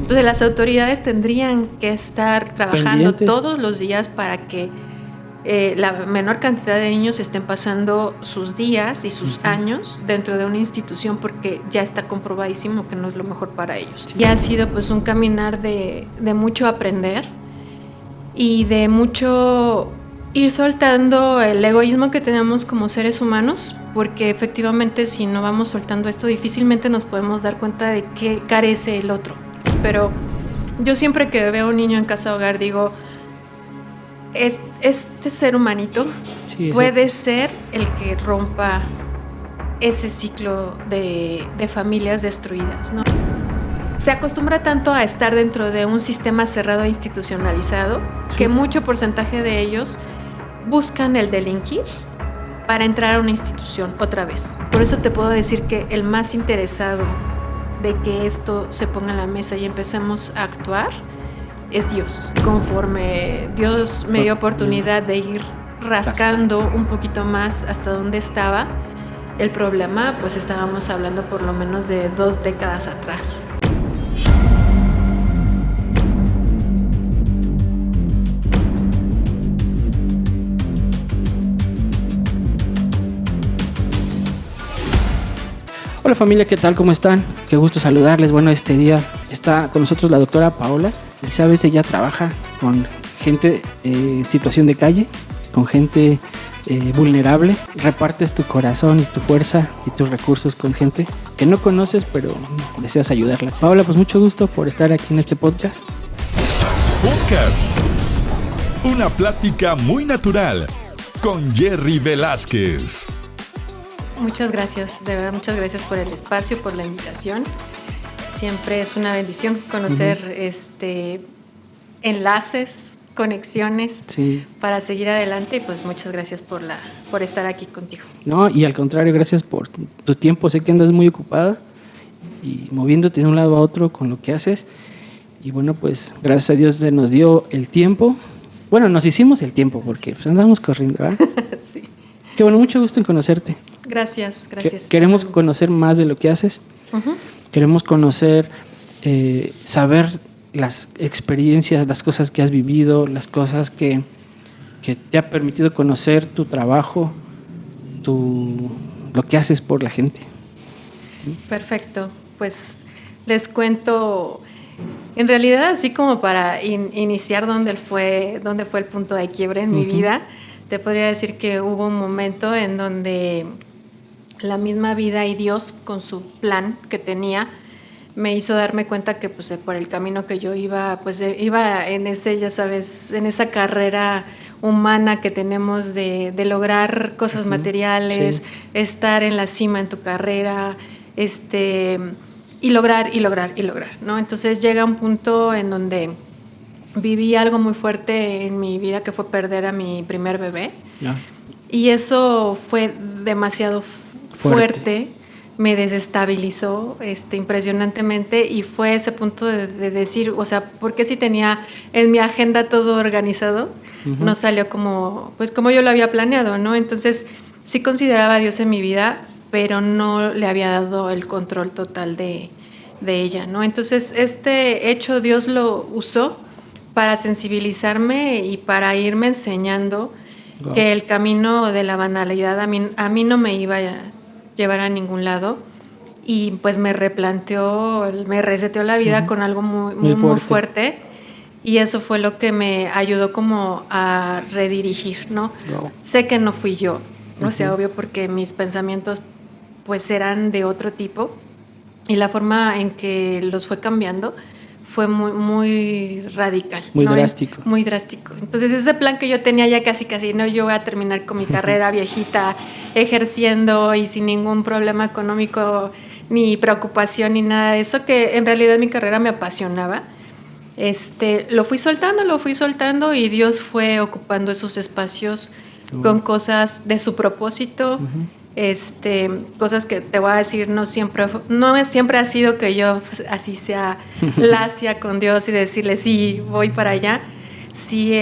Entonces las autoridades tendrían que estar trabajando pendientes todos los días para que la menor cantidad de niños estén pasando sus días y sus años dentro de una institución, porque ya está comprobadísimo que no es lo mejor para ellos. Y ha sido pues un caminar de mucho aprender y de mucho ir soltando el egoísmo que tenemos como seres humanos, porque efectivamente si no vamos soltando esto difícilmente nos podemos dar cuenta de qué carece el otro. Pero yo siempre que veo a un niño en casa hogar digo, este ser humanito puede ser el que rompa ese ciclo de familias destruidas, ¿no? Se acostumbra tanto a estar dentro de un sistema cerrado e institucionalizado que mucho porcentaje de ellos buscan el delinquir para entrar a una institución otra vez. Por eso te puedo decir que el más interesado de que esto se ponga en la mesa y empecemos a actuar es Dios. Conforme Dios me dio oportunidad de ir rascando un poquito más hasta donde estaba el problema, pues estábamos hablando por lo menos de 2 décadas atrás. Hola familia, ¿qué tal? ¿Cómo están? Qué gusto saludarles. Bueno, este día está con nosotros la doctora Paola Elizabeth. Ella trabaja con gente en situación de calle, con gente vulnerable. Repartes tu corazón y tu fuerza y tus recursos con gente que no conoces, pero deseas ayudarla. Paola, pues mucho gusto por estar aquí en este podcast. Podcast. Una plática muy natural con Jerry Velázquez. Muchas gracias, de verdad, muchas gracias por el espacio, por la invitación. Siempre es una bendición conocer enlaces, conexiones para seguir adelante, y pues muchas gracias por estar aquí contigo. No, y al contrario, gracias por tu tiempo. Sé que andas muy ocupada y moviéndote de un lado a otro con lo que haces. Y bueno, pues gracias a Dios nos dio el tiempo. Bueno, nos hicimos el tiempo porque pues andamos corriendo, ¿verdad? Sí. Qué bueno, mucho gusto en conocerte. Gracias. Queremos conocer más de lo que haces. Queremos conocer, saber las experiencias, las cosas que has vivido, las cosas que te ha permitido conocer tu trabajo, lo que haces por la gente. Perfecto. Pues les cuento, en realidad, así como para iniciar dónde fue el punto de quiebre en mi vida, te podría decir que hubo un momento en donde la misma vida y Dios, con su plan que tenía, me hizo darme cuenta que pues por el camino que yo iba, pues iba en ese, ya sabes, en esa carrera humana que tenemos de lograr cosas materiales, estar en la cima en tu carrera, y lograr, ¿no? Entonces llega un punto en donde viví algo muy fuerte en mi vida, que fue perder a mi primer bebé. Y eso fue demasiado fuerte, me desestabilizó impresionantemente, y fue ese punto de decir, o sea, porque si tenía en mi agenda todo organizado, no salió como yo lo había planeado, ¿no? Entonces sí consideraba a Dios en mi vida, pero no le había dado el control total de ella, ¿no? Entonces este hecho Dios lo usó para sensibilizarme y para irme enseñando que el camino de la banalidad a mí no me iba a llevar a ningún lado, y pues me reseteó la vida con algo muy fuerte, y eso fue lo que me ayudó como a redirigir, ¿no? Sé que no fui yo, o sea, obvio, porque mis pensamientos pues eran de otro tipo, y la forma en que los fue cambiando fue muy radical. Muy drástico. Muy drástico. Entonces ese plan que yo tenía ya casi, no, yo voy a terminar con mi carrera viejita, ejerciendo y sin ningún problema económico, ni preocupación, ni nada de eso, que en realidad mi carrera me apasionaba. Lo fui soltando, y Dios fue ocupando esos espacios con cosas de su propósito. Cosas que te voy a decir, no siempre ha sido que yo así sea lacia con Dios y decirle sí, voy para allá. Sí,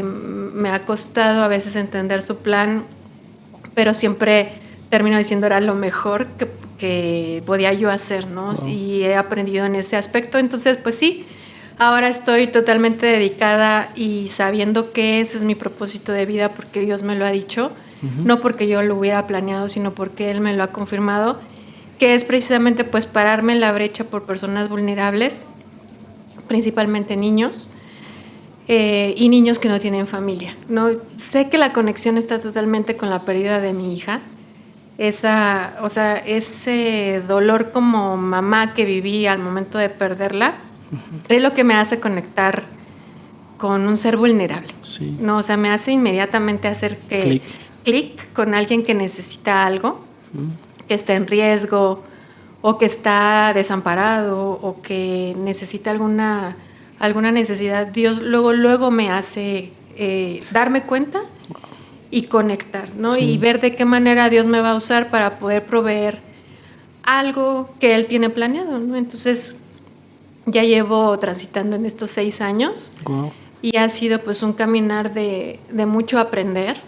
me ha costado a veces entender su plan, pero siempre termino diciendo era lo mejor que podía yo hacer, ¿no? Wow. Y he aprendido en ese aspecto. Entonces, pues sí, ahora estoy totalmente dedicada y sabiendo que ese es mi propósito de vida porque Dios me lo ha dicho, no porque yo lo hubiera planeado, sino porque Él me lo ha confirmado, que es precisamente pues pararme en la brecha por personas vulnerables, principalmente niños, y niños que no tienen familia, ¿no? Sé que la conexión está totalmente con la pérdida de mi hija, ese dolor como mamá que viví al momento de perderla, es lo que me hace conectar con un ser vulnerable, sí. ¿No? O sea, me hace inmediatamente hacer clic con alguien que necesita algo, que está en riesgo, o que está desamparado, o que necesita alguna necesidad. Dios luego me hace darme cuenta y conectar, ¿no? Sí. Y ver de qué manera Dios me va a usar para poder proveer algo que Él tiene planeado, ¿no? Entonces, ya llevo transitando en estos 6 años. Wow. Y ha sido pues un caminar de mucho aprender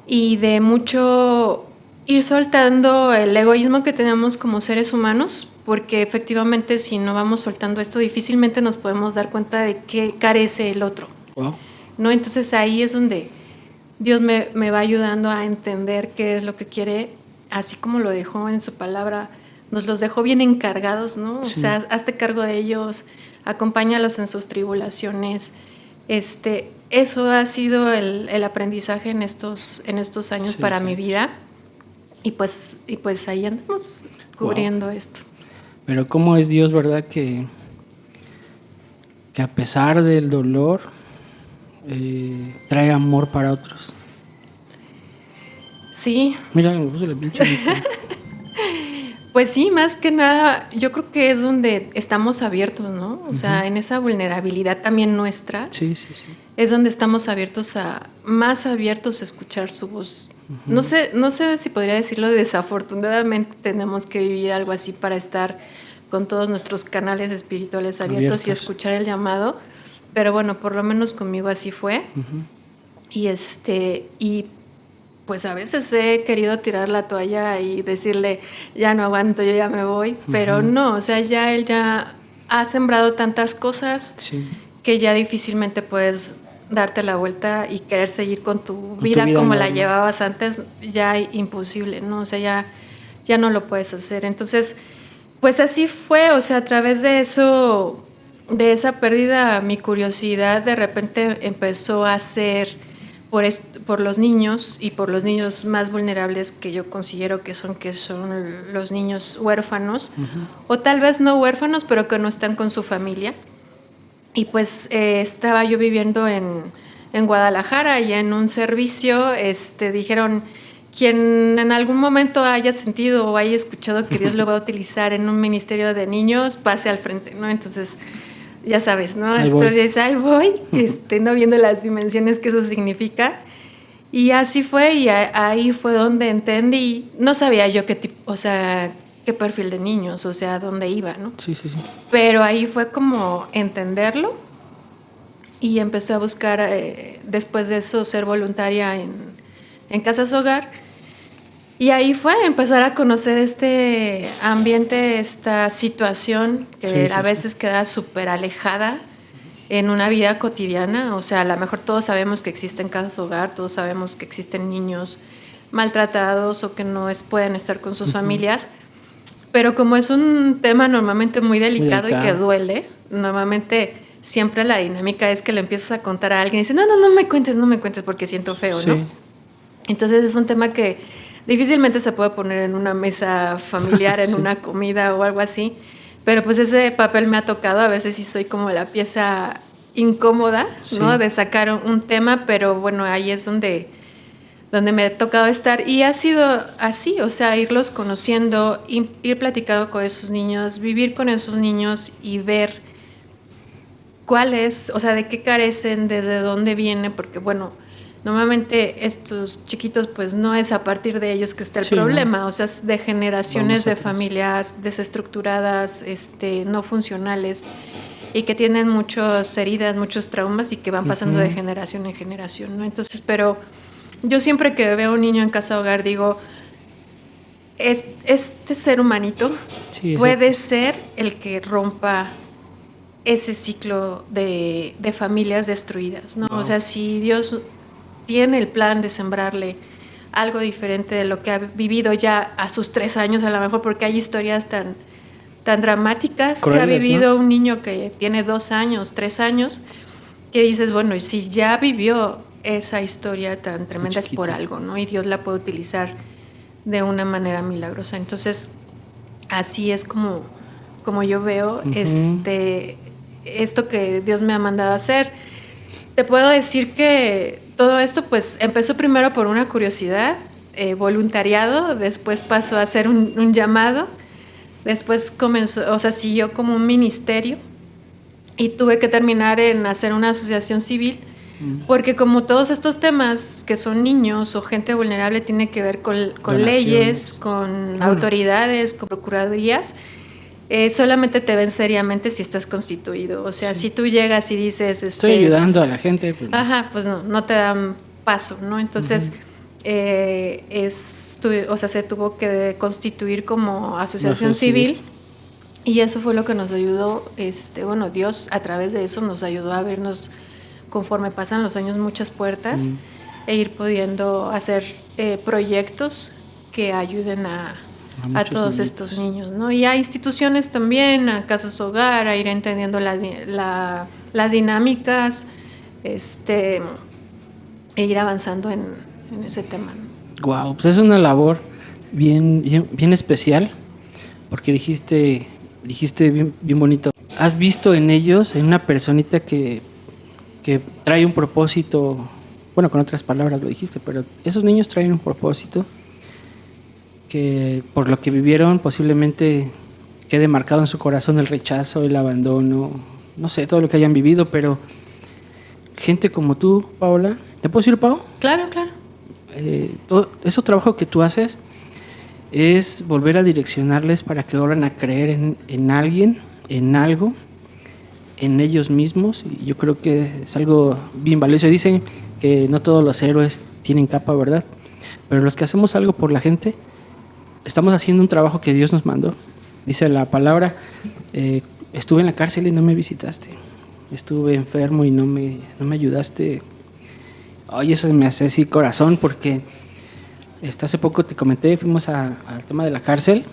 y de mucho ir soltando el egoísmo que tenemos como seres humanos, porque efectivamente si no vamos soltando esto, difícilmente nos podemos dar cuenta de qué carece el otro. Wow. ¿No? Entonces ahí es donde Dios me va ayudando a entender qué es lo que quiere, así como lo dejó en su palabra, nos los dejó bien encargados, ¿no? Sí. O sea, hazte cargo de ellos, acompáñalos en sus tribulaciones. Eso ha sido el aprendizaje en estos años, sí, para mi vida. Y pues ahí andamos cubriendo esto. Pero cómo es Dios, ¿verdad? Que a pesar del dolor trae amor para otros. Sí. Mira, me puso la pinche. Pues sí, más que nada, yo creo que es donde estamos abiertos, ¿no? O sea, en esa vulnerabilidad también nuestra. Sí. Es donde estamos más abiertos a escuchar su voz. No sé si podría decirlo, desafortunadamente tenemos que vivir algo así para estar con todos nuestros canales espirituales abiertos y escuchar el llamado. Pero bueno, por lo menos conmigo así fue. Y pues a veces he querido tirar la toalla y decirle, ya no aguanto, yo ya me voy. Pero no, o sea, él ya ha sembrado tantas cosas que ya difícilmente puedes darte la vuelta y querer seguir con tu vida como la llevabas antes, ya imposible, ¿no? O sea, ya no lo puedes hacer. Entonces, pues así fue, o sea, a través de eso, de esa pérdida, mi curiosidad de repente empezó a ser por los niños y por los niños más vulnerables que yo considero que son los niños huérfanos, o tal vez no huérfanos, pero que no están con su familia. Y pues estaba yo viviendo en Guadalajara y en un servicio dijeron, quien en algún momento haya sentido o haya escuchado que Dios lo va a utilizar en un ministerio de niños, pase al frente, ¿no? Entonces, ya sabes, ¿no? Ahí voy, no viendo las dimensiones que eso significa. Y así fue, y ahí fue donde entendí, no sabía yo qué tipo, o sea, qué perfil de niños, o sea, dónde iba, ¿no? Sí. Pero ahí fue como entenderlo y empecé a buscar, después de eso, ser voluntaria en Casas Hogar. Y ahí fue empezar a conocer este ambiente, esta situación que a veces queda súper alejada en una vida cotidiana. O sea, a lo mejor todos sabemos que existen Casas Hogar, todos sabemos que existen niños maltratados o que no pueden estar con sus familias. Pero como es un tema normalmente muy delicado y que duele, normalmente siempre la dinámica es que le empiezas a contar a alguien y dices, no me cuentes porque siento feo, ¿no? Entonces es un tema que difícilmente se puede poner en una mesa familiar, en una comida o algo así. Pero pues ese papel me ha tocado, a veces sí soy como la pieza incómoda, ¿no? De sacar un tema, pero bueno, ahí es donde me ha tocado estar, y ha sido así, o sea, irlos conociendo, ir platicando con esos niños, vivir con esos niños y ver cuál es, o sea, de qué carecen, desde dónde viene, porque bueno, normalmente estos chiquitos pues no es a partir de ellos que está el problema, ¿no? O sea, es de generaciones de familias desestructuradas, no funcionales, y que tienen muchas heridas, muchos traumas y que van pasando de generación en generación, ¿no? Entonces, pero yo siempre que veo a un niño en Casa Hogar digo, este ser humanito Sí, puede ser el que rompa ese ciclo de familias destruidas, ¿no? Wow. O sea, si Dios tiene el plan de sembrarle algo diferente de lo que ha vivido ya a sus 3 años, a lo mejor, porque hay historias tan dramáticas Crueles, que ha vivido, ¿no? un niño que tiene 2 años, 3 años, que dices, bueno, y si ya vivió esa historia tan tremenda es por algo, ¿no? Y Dios la puede utilizar de una manera milagrosa. Entonces, así es como yo veo esto que Dios me ha mandado a hacer. Te puedo decir que todo esto pues empezó primero por una curiosidad, voluntariado, después pasó a ser un llamado, después comenzó, o sea, siguió como un ministerio y tuve que terminar en hacer una asociación civil, porque como todos estos temas que son niños o gente vulnerable tienen que ver con leyes, con autoridades, con procuradurías, solamente te ven seriamente si estás constituido. O sea, si tú llegas y dices... Estoy ayudando a la gente. Pues, ajá, pues no te dan paso, ¿no? Entonces, o sea, se tuvo que constituir como asociación civil. Y eso fue lo que nos ayudó, bueno, Dios a través de eso nos ayudó a vernos conforme pasan los años muchas puertas e ir pudiendo hacer proyectos que ayuden a todos estos niños, ¿no? Y a instituciones también, a casas hogar, a ir entendiendo las dinámicas, e ir avanzando en ese tema, ¿no? Wow, pues es una labor bien especial, porque dijiste bien bonito. ¿Has visto en ellos, en una personita que trae un propósito? Bueno, con otras palabras lo dijiste, pero esos niños traen un propósito que por lo que vivieron posiblemente quede marcado en su corazón el rechazo, el abandono, no sé, todo lo que hayan vivido, pero gente como tú, Paola, ¿te puedo decir, Pau? Claro. Todo ese trabajo que tú haces es volver a direccionarles para que vuelvan a creer en alguien, en algo, en ellos mismos. Y yo creo que es algo bien valioso. Dicen que no todos los héroes tienen capa, ¿verdad? Pero los que hacemos algo por la gente, estamos haciendo un trabajo que Dios nos mandó. Dice la palabra, estuve en la cárcel y no me visitaste. Estuve enfermo y no me ayudaste. Ay, eso me hace así corazón, porque hace poco te comenté, fuimos al tema de la cárcel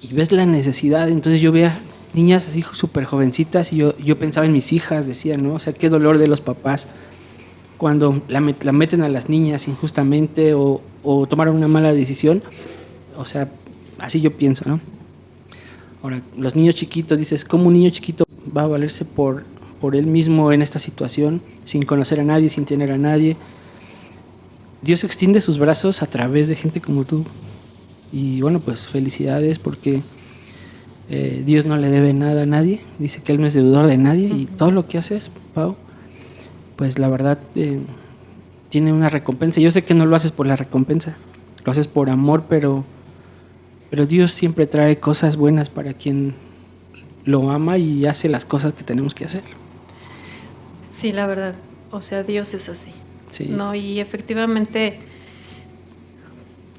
y ves la necesidad. Entonces yo veía niñas así súper jovencitas y yo pensaba en mis hijas, decía, ¿no? O sea, qué dolor de los papás cuando la meten a las niñas injustamente o tomaron una mala decisión. O sea, así yo pienso, ¿no? Ahora, los niños chiquitos, dices, ¿cómo un niño chiquito va a valerse por él mismo en esta situación, sin conocer a nadie, sin tener a nadie? Dios extiende sus brazos a través de gente como tú. Y bueno, pues felicidades, porque Dios no le debe nada a nadie. Dice que Él no es deudor de nadie. Y todo lo que haces, Pau, pues la verdad tiene una recompensa. Yo sé que no lo haces por la recompensa, lo haces por amor, pero Dios siempre trae cosas buenas para quien lo ama y hace las cosas que tenemos que hacer. Sí, la verdad. O sea, Dios es así. Sí. No, y efectivamente,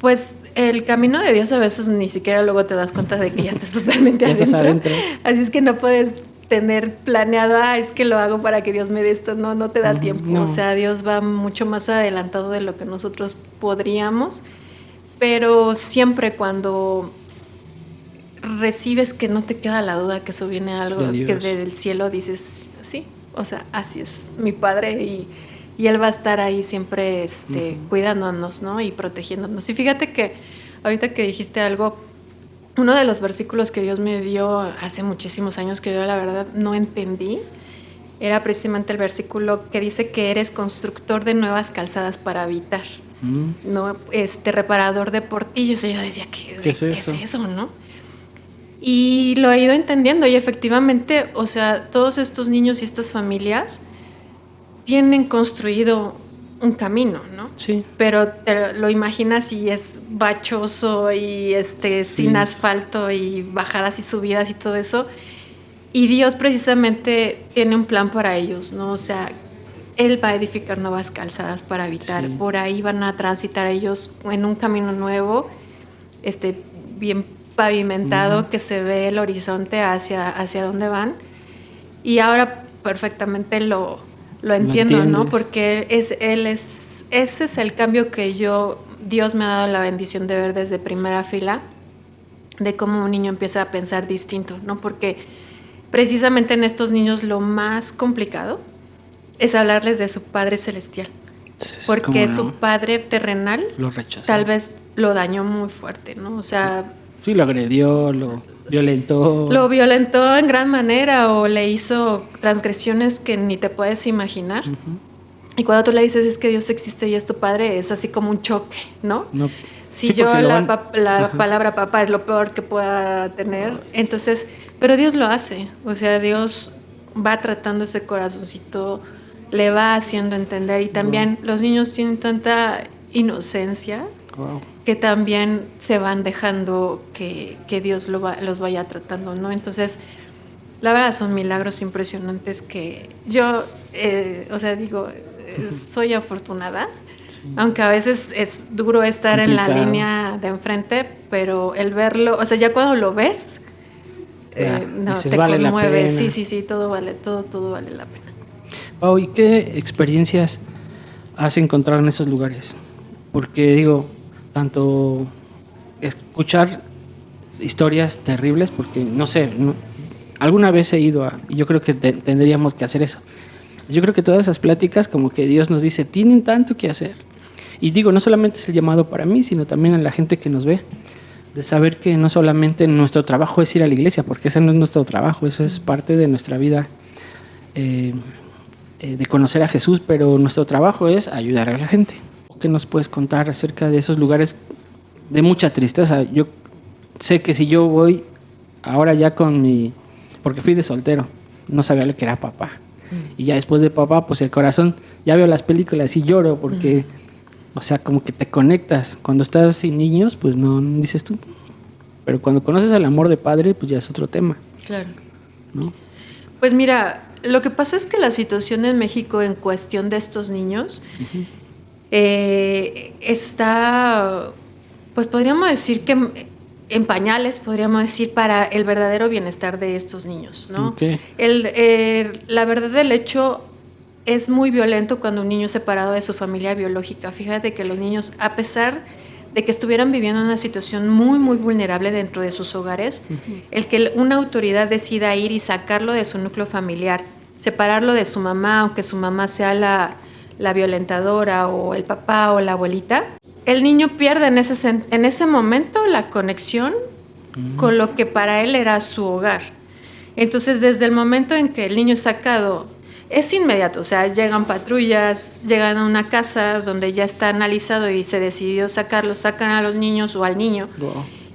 pues el camino de Dios a veces ni siquiera luego te das cuenta de que ya estás totalmente ya estás adentro. Así es que no puedes tener planeado, es que lo hago para que Dios me dé esto. No te da tiempo. No. O sea, Dios va mucho más adelantado de lo que nosotros podríamos. Pero siempre cuando recibes que no te queda la duda que eso viene algo que del cielo, dices, sí, o sea, así es mi Padre y Él va a estar ahí siempre cuidándonos, ¿no? Y protegiéndonos. Y fíjate que ahorita que dijiste algo, uno de los versículos que Dios me dio hace muchísimos años que yo la verdad no entendí, era precisamente el versículo que dice que eres constructor de nuevas calzadas para habitar. No, reparador de portillos. Y yo decía, ¿qué es eso, no? Y lo he ido entendiendo y efectivamente, o sea, todos estos niños y estas familias tienen construido un camino, ¿no? Sí. Pero te lo imaginas y es bachoso y sin asfalto y bajadas y subidas y todo eso. Y Dios precisamente tiene un plan para ellos, ¿no? O sea, Él va a edificar nuevas calzadas para habitar. Sí. Por ahí van a transitar ellos en un camino nuevo, bien pavimentado, que se ve el horizonte hacia dónde van. Y ahora perfectamente lo entiendo, ¿no? Porque ese es el cambio que Dios me ha dado la bendición de ver desde primera fila, de cómo un niño empieza a pensar distinto, ¿no? Porque precisamente en estos niños lo más complicado es hablarles de su Padre Celestial. Porque su padre terrenal lo rechazó. Tal vez lo dañó muy fuerte, ¿no? O sea... Sí, lo agredió, lo violentó. Lo violentó en gran manera o le hizo transgresiones que ni te puedes imaginar. Y cuando tú le dices es que Dios existe y es tu padre, es así como un choque, ¿no? Si yo la palabra papá es lo peor que pueda tener, entonces, pero Dios lo hace. O sea, Dios va tratando ese corazoncito, le va haciendo entender. Y también los niños tienen tanta inocencia que también se van dejando que Dios los vaya tratando, ¿no? Entonces, la verdad son milagros impresionantes que yo, o sea, digo, soy afortunada, aunque a veces es duro estar complicado en la línea de enfrente, pero el verlo, o sea, ya cuando lo ves, no, dices, te vale conmueve. Sí, todo vale la pena. Pau, ¿y qué experiencias has encontrado en esos lugares? Porque digo, tanto escuchar historias terribles, porque no sé, alguna vez he ido y yo creo que tendríamos que hacer eso. Yo creo que todas esas pláticas como que Dios nos dice, tienen tanto que hacer. Y digo, no solamente es el llamado para mí, sino también a la gente que nos ve, de saber que no solamente nuestro trabajo es ir a la iglesia, porque ese no es nuestro trabajo, eso es parte de nuestra vida, de conocer a Jesús, pero nuestro trabajo es ayudar a la gente. ¿Qué nos puedes contar acerca de esos lugares de mucha tristeza? Yo sé que si yo voy ahora ya porque fui de soltero, no sabía lo que era papá. Y ya después de papá, pues el corazón, ya veo las películas y lloro porque, o sea, como que te conectas. Cuando estás sin niños, pues no dices tú. Pero cuando conoces el amor de padre, pues ya es otro tema. Claro. ¿No? Pues mira, lo que pasa es que la situación en México en cuestión de estos niños está, pues podríamos decir que en pañales, podríamos decir, para el verdadero bienestar de estos niños, ¿no? Okay. La verdad del hecho es muy violento cuando un niño es separado de su familia biológica. Fíjate que los niños, a pesar de que estuvieran viviendo una situación muy, muy vulnerable dentro de sus hogares, el que una autoridad decida ir y sacarlo de su núcleo familiar, separarlo de su mamá, aunque su mamá sea la violentadora o el papá o la abuelita, el niño pierde en ese momento la conexión con lo que para él era su hogar. Entonces, desde el momento en que el niño es sacado, es inmediato. O sea, llegan patrullas, llegan a una casa donde ya está analizado y se decidió sacarlo, sacan a los niños o al niño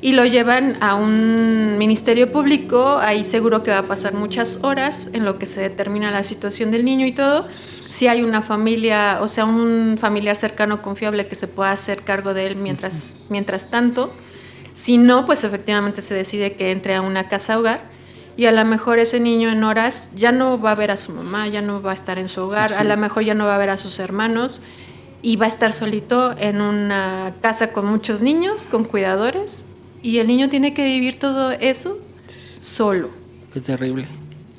y lo llevan a un ministerio público. Ahí seguro que va a pasar muchas horas en lo que se determina la situación del niño y todo. Si hay una familia, o sea, un familiar cercano confiable que se pueda hacer cargo de él mientras tanto. Si no, pues efectivamente se decide que entre a una casa hogar y a lo mejor ese niño en horas ya no va a ver a su mamá, ya no va a estar en su hogar, sí. A lo mejor ya no va a ver a sus hermanos y va a estar solito en una casa con muchos niños, con cuidadores, y el niño tiene que vivir todo eso solo. Qué terrible.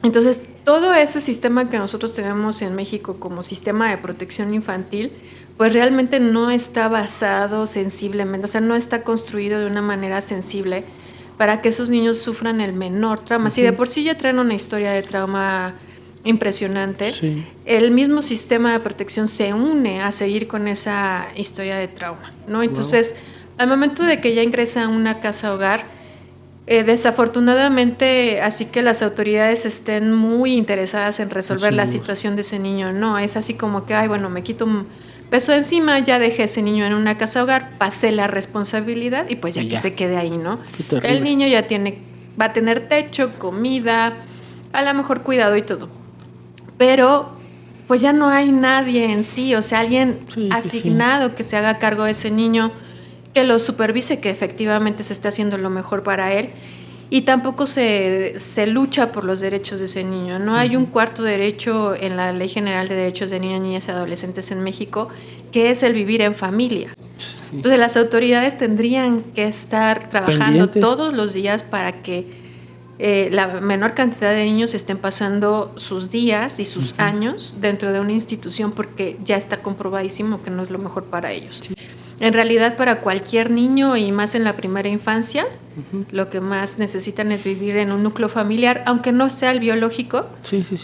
Entonces, todo ese sistema que nosotros tenemos en México como sistema de protección infantil, pues realmente no está basado sensiblemente, o sea, no está construido de una manera sensible para que esos niños sufran el menor trauma. Si de por sí ya traen una historia de trauma impresionante, sí. El mismo sistema de protección se une a seguir con esa historia de trauma, ¿no? Entonces, al momento de que ya ingresa a una casa hogar, desafortunadamente, así que las autoridades estén muy interesadas en resolver la situación de ese niño, no, es así como que, ay, bueno, me quito un peso de encima, ya dejé ese niño en una casa hogar, pasé la responsabilidad y pues ya que se quede ahí, ¿no? El niño ya va a tener techo, comida, a lo mejor cuidado y todo, pero pues ya no hay nadie en sí, o sea, alguien asignado que se haga cargo de ese niño, que lo supervise, que efectivamente se esté haciendo lo mejor para él, y tampoco se lucha por los derechos de ese niño. No hay un cuarto derecho en la Ley General de Derechos de Niñas, Niñas y Adolescentes en México, que es el vivir en familia. Entonces las autoridades tendrían que estar trabajando pendientes todos los días para que la menor cantidad de niños estén pasando sus días y sus años dentro de una institución, porque ya está comprobadísimo que no es lo mejor para ellos. Sí. En realidad, para cualquier niño y más en la primera infancia, lo que más necesitan es vivir en un núcleo familiar, aunque no sea el biológico,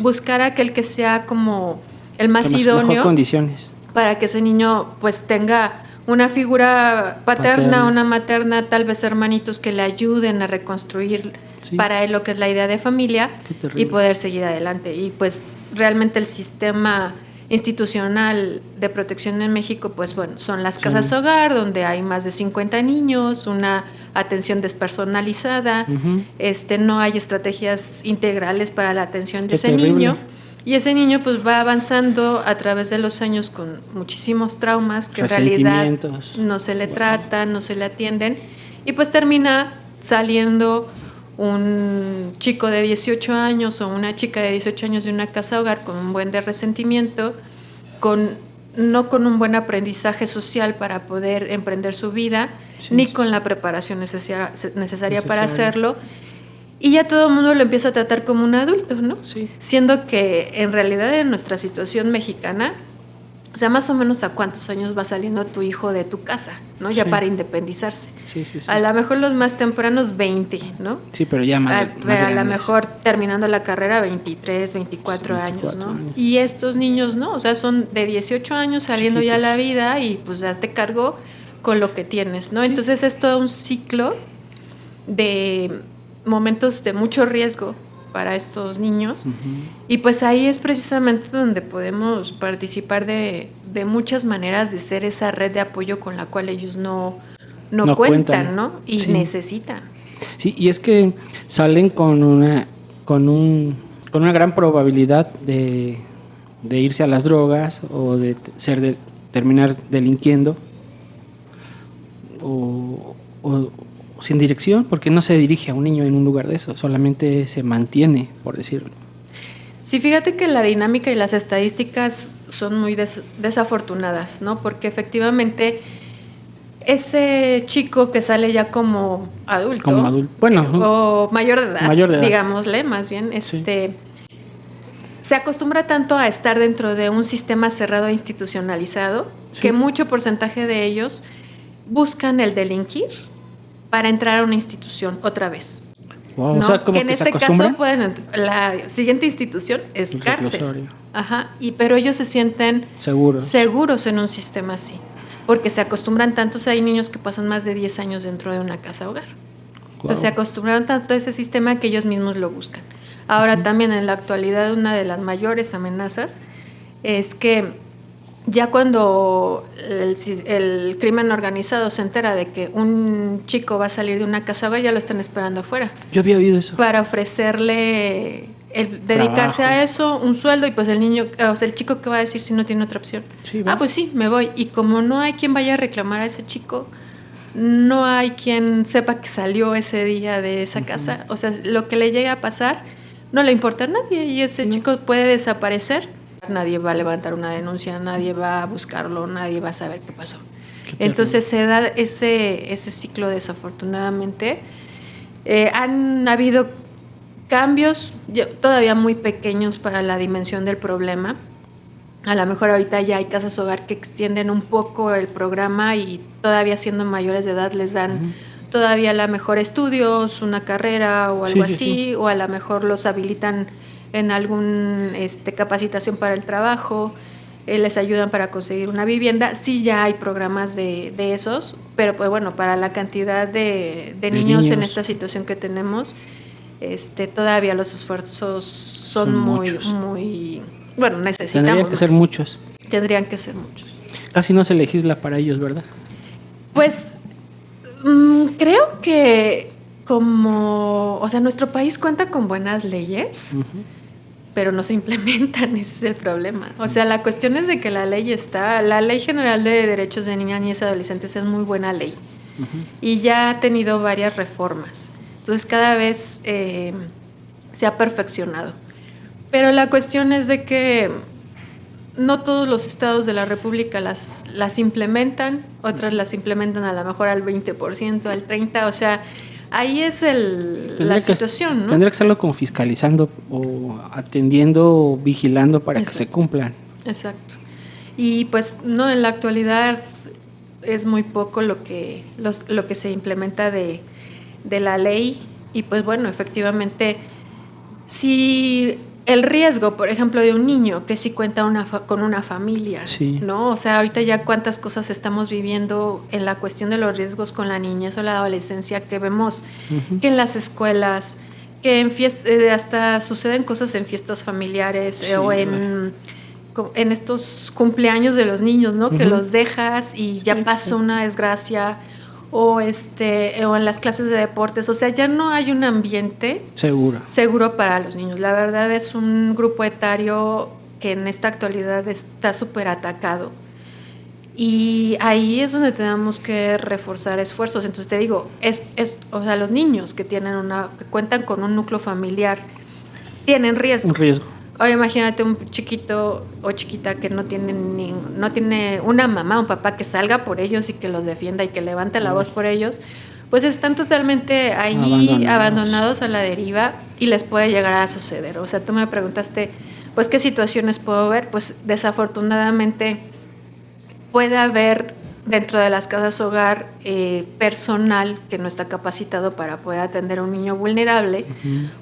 buscar aquel que sea como el más idóneo, mejor condiciones, para que ese niño pues tenga una figura paterna, una materna, tal vez hermanitos que le ayuden a reconstruir para él lo que es la idea de familia y poder seguir adelante. Y pues realmente el sistema institucional de protección en México, pues bueno, son las casas hogar, donde hay más de 50 niños, una atención despersonalizada, no hay estrategias integrales para la atención de ese niño. Y ese niño pues va avanzando a través de los años con muchísimos traumas que en realidad no se le tratan, no se le atienden, y pues termina saliendo un chico de 18 años o una chica de 18 años de una casa hogar con un buen de resentimiento, no con un buen aprendizaje social para poder emprender su vida, ni con la preparación necesaria para hacerlo. Y ya todo el mundo lo empieza a tratar como un adulto, ¿no? Sí. Siendo que en realidad en nuestra situación mexicana, o sea, más o menos a cuántos años va saliendo tu hijo de tu casa, ¿no? Ya para independizarse. A lo mejor los más tempranos 20, ¿no? Sí, pero ya más pero a lo mejor terminando la carrera 23, 24 años, ¿no? Y estos niños, ¿no? O sea, son de 18 años saliendo ya a la vida y pues hazte cargo con lo que tienes, ¿no? Entonces es todo un ciclo de momentos de mucho riesgo para estos niños, y pues ahí es precisamente donde podemos participar de muchas maneras de ser esa red de apoyo con la cual ellos no cuentan, ¿no? Y necesitan. Sí, y es que salen con una gran probabilidad de irse a las drogas o de terminar delinquiendo o sin dirección, porque no se dirige a un niño en un lugar de eso, solamente se mantiene, por decirlo. Sí, fíjate que la dinámica y las estadísticas son muy desafortunadas, ¿no? Porque efectivamente ese chico que sale ya como adulto, bueno, o mayor de edad, digámosle, más bien, se acostumbra tanto a estar dentro de un sistema cerrado e institucionalizado, que mucho porcentaje de ellos buscan el delinquir para entrar a una institución otra vez. Wow, ¿no? O sea, como que en que este caso la siguiente institución es cárcel. Pero ellos se sienten seguros en un sistema así, porque se acostumbran tanto. O sea, hay niños que pasan más de 10 años dentro de una casa hogar. Entonces se acostumbraron tanto a ese sistema que ellos mismos lo buscan. Ahora también en la actualidad una de las mayores amenazas es que ya cuando el crimen organizado se entera de que un chico va a salir de una casa hogar, ya lo están esperando afuera. Yo había oído eso. Para ofrecerle dedicarse a eso, un sueldo, y pues el chico, ¿qué va a decir si no tiene otra opción? Pues sí, me voy. Y como no hay quien vaya a reclamar a ese chico, no hay quien sepa que salió ese día de esa casa, o sea, lo que le llegue a pasar no le importa a nadie, y ese chico puede desaparecer. Nadie va a levantar una denuncia, nadie va a buscarlo, nadie va a saber qué pasó. Entonces se da ese ciclo, desafortunadamente. Han habido cambios todavía muy pequeños para la dimensión del problema. A lo mejor ahorita ya hay casas hogar que extienden un poco el programa y todavía siendo mayores de edad les dan todavía a lo mejor estudios, una carrera o algo así, o a lo mejor los habilitan en alguna capacitación para el trabajo, les ayudan para conseguir una vivienda. Sí, ya hay programas de esos, pero pues bueno, para la cantidad de niños en esta situación que tenemos, todavía los esfuerzos son muy, bueno, necesitamos. Tendrían que ser muchos. Casi no se legisla para ellos, ¿verdad? Pues creo que nuestro país cuenta con buenas leyes, pero no se implementan, ese es el problema. O sea, la cuestión es de que la Ley General de Derechos de Niñas, Niños y Adolescentes es muy buena ley, y ya ha tenido varias reformas. Entonces cada vez se ha perfeccionado. Pero la cuestión es de que no todos los estados de la República las implementan, otras las implementan a lo mejor al 20%, al 30%, o sea, ahí es la situación, ¿no? Tendría que estarlo como fiscalizando o atendiendo o vigilando para que se cumplan. Exacto. Y pues no, en la actualidad es muy poco lo que se implementa de la ley, y pues bueno, efectivamente, si el riesgo, por ejemplo, de un niño que sí cuenta con una familia, sí, ¿no? O sea, ahorita ya cuántas cosas estamos viviendo en la cuestión de los riesgos con la niñez o la adolescencia, que vemos que en las escuelas, que en hasta suceden cosas en fiestas familiares, o en estos cumpleaños de los niños, ¿no? Que los dejas y ya pasó una desgracia, o en las clases de deportes, o sea, ya no hay un ambiente seguro para los niños. La verdad es un grupo etario que en esta actualidad está súper atacado, y ahí es donde tenemos que reforzar esfuerzos. Entonces te digo, o sea, los niños que cuentan con un núcleo familiar tienen riesgo. Un riesgo. Oye, imagínate un chiquito o chiquita que no tiene una mamá, un papá que salga por ellos y que los defienda y que levante la voz por ellos, pues están totalmente ahí abandonados a la deriva, y les puede llegar a suceder. O sea, tú me preguntaste, pues, ¿qué situaciones puedo ver? Pues desafortunadamente puede haber dentro de las casas hogar personal que no está capacitado para poder atender a un niño vulnerable,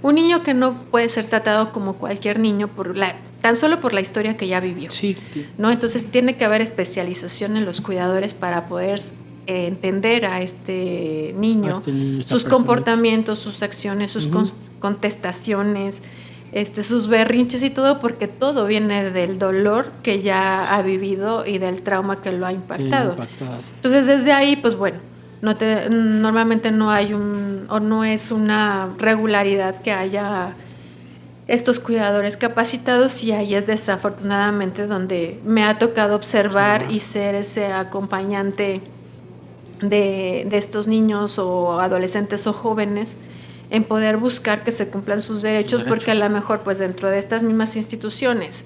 un niño que no puede ser tratado como cualquier niño tan solo por la historia que ya vivió, ¿no? Entonces tiene que haber especialización en los cuidadores para poder entender a este niño, sus comportamientos, sus acciones, sus contestaciones, sus berrinches y todo, porque todo viene del dolor que ya ha vivido y del trauma que lo ha impactado. Entonces, desde ahí, pues bueno, normalmente no hay no es una regularidad que haya estos cuidadores capacitados, y ahí es desafortunadamente donde me ha tocado observar y ser ese acompañante de estos niños o adolescentes o jóvenes, en poder buscar que se cumplan sus derechos, porque a lo mejor pues dentro de estas mismas instituciones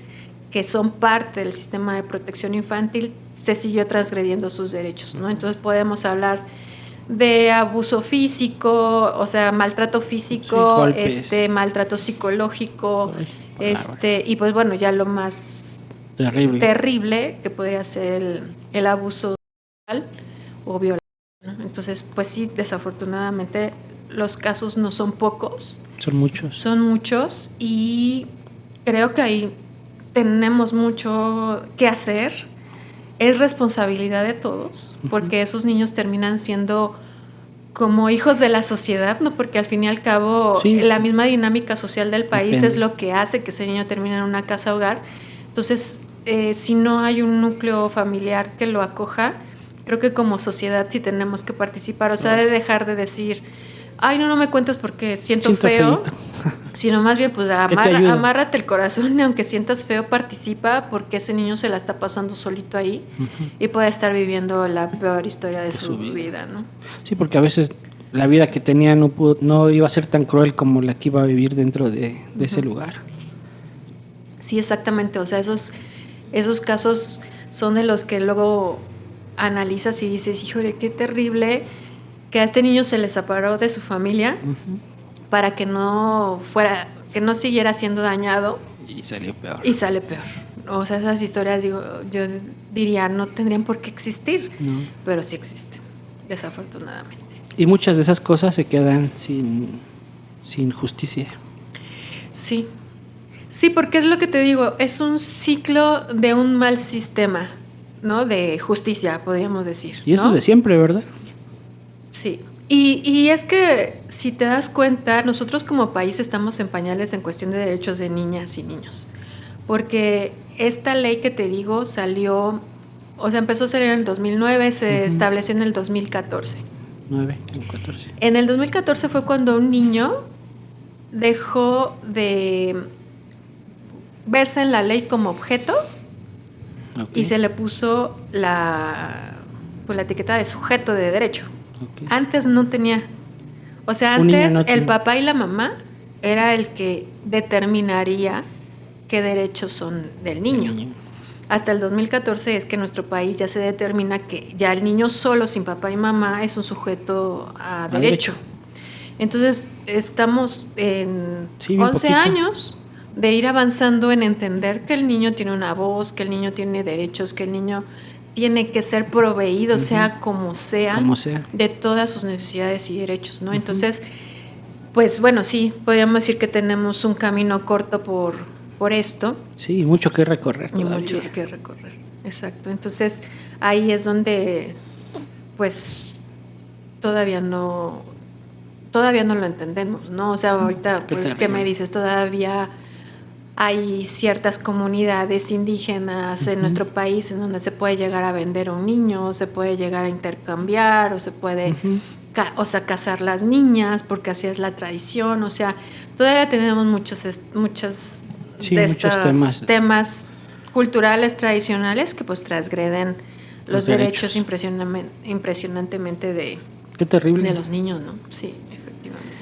que son parte del sistema de protección infantil se siguió transgrediendo sus derechos, ¿no? Entonces podemos hablar de abuso físico, o sea, maltrato físico, maltrato psicológico, y pues bueno, ya lo más terrible que podría ser el abuso sexual o violación, ¿no? Entonces, pues sí, desafortunadamente los casos no son pocos. Son muchos, y creo que ahí tenemos mucho que hacer. Es responsabilidad de todos, porque esos niños terminan siendo como hijos de la sociedad, ¿no? Porque al fin y al cabo la misma dinámica social del país es lo que hace que ese niño termine en una casa hogar. Entonces, si no hay un núcleo familiar que lo acoja, creo que como sociedad sí tenemos que participar. O sea, de dejar de decir, ay, no me cuentas porque siento feo, sino más bien, pues amárrate el corazón, y aunque sientas feo, participa, porque ese niño se la está pasando solito ahí y puede estar viviendo la peor historia de su vida, ¿no? Sí, porque a veces la vida que tenía no iba a ser tan cruel como la que iba a vivir dentro de ese lugar. Sí, exactamente. O sea, esos casos son de los que luego analizas y dices, híjole, qué terrible que a este niño se le separó de su familia para que no siguiera siendo dañado. Y salió peor. O sea, esas historias, yo diría, no tendrían por qué existir, pero sí existen, desafortunadamente. Y muchas de esas cosas se quedan sin justicia. Sí, porque es lo que te digo, es un ciclo de un mal sistema, ¿no? De justicia, podríamos decir. Y eso es de siempre, ¿verdad? Sí, y es que si te das cuenta, nosotros como país estamos en pañales en cuestión de derechos de niñas y niños, porque esta ley que te digo empezó a salir en el 2009, se estableció en el 2014. 14. En el 2014 fue cuando un niño dejó de verse en la ley como objeto y se le puso la etiqueta de sujeto de derecho. Antes no tenía. O sea, antes el papá y la mamá era el que determinaría qué derechos son del niño. hasta el 2014 es que en nuestro país ya se determina que ya el niño solo, sin papá y mamá, es un sujeto a derecho. Entonces, estamos en 11 años de ir avanzando en entender que el niño tiene una voz, que el niño tiene derechos, que el niño tiene que ser proveído, sea como sea, de todas sus necesidades y derechos, ¿no? Entonces, pues bueno, sí, podríamos decir que tenemos un camino corto por esto. Sí, mucho que recorrer todavía. Mucho que recorrer, exacto. Entonces, ahí es donde, pues, todavía no lo entendemos, ¿no? O sea, ahorita, pues, ¿qué me dices? Todavía hay ciertas comunidades indígenas en nuestro país en donde se puede llegar a vender a un niño, se puede llegar a intercambiar, o se puede casar las niñas, porque así es la tradición. O sea, todavía tenemos muchos de estos temas culturales tradicionales que pues transgreden los derechos impresionantemente Qué terrible. De los niños, ¿no? Sí, efectivamente.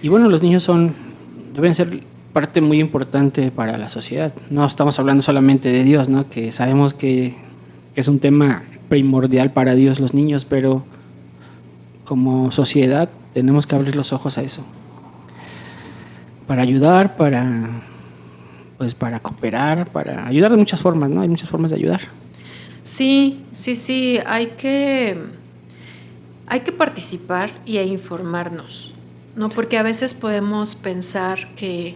Y bueno, los niños deben ser parte muy importante para la sociedad. No estamos hablando solamente de Dios, ¿no? Que sabemos que es un tema primordial para Dios los niños, pero como sociedad tenemos que abrir los ojos a eso. Para ayudar, para cooperar, para ayudar de muchas formas, ¿no? Hay muchas formas de ayudar. Sí, hay que participar y informarnos, ¿no? Porque a veces podemos pensar que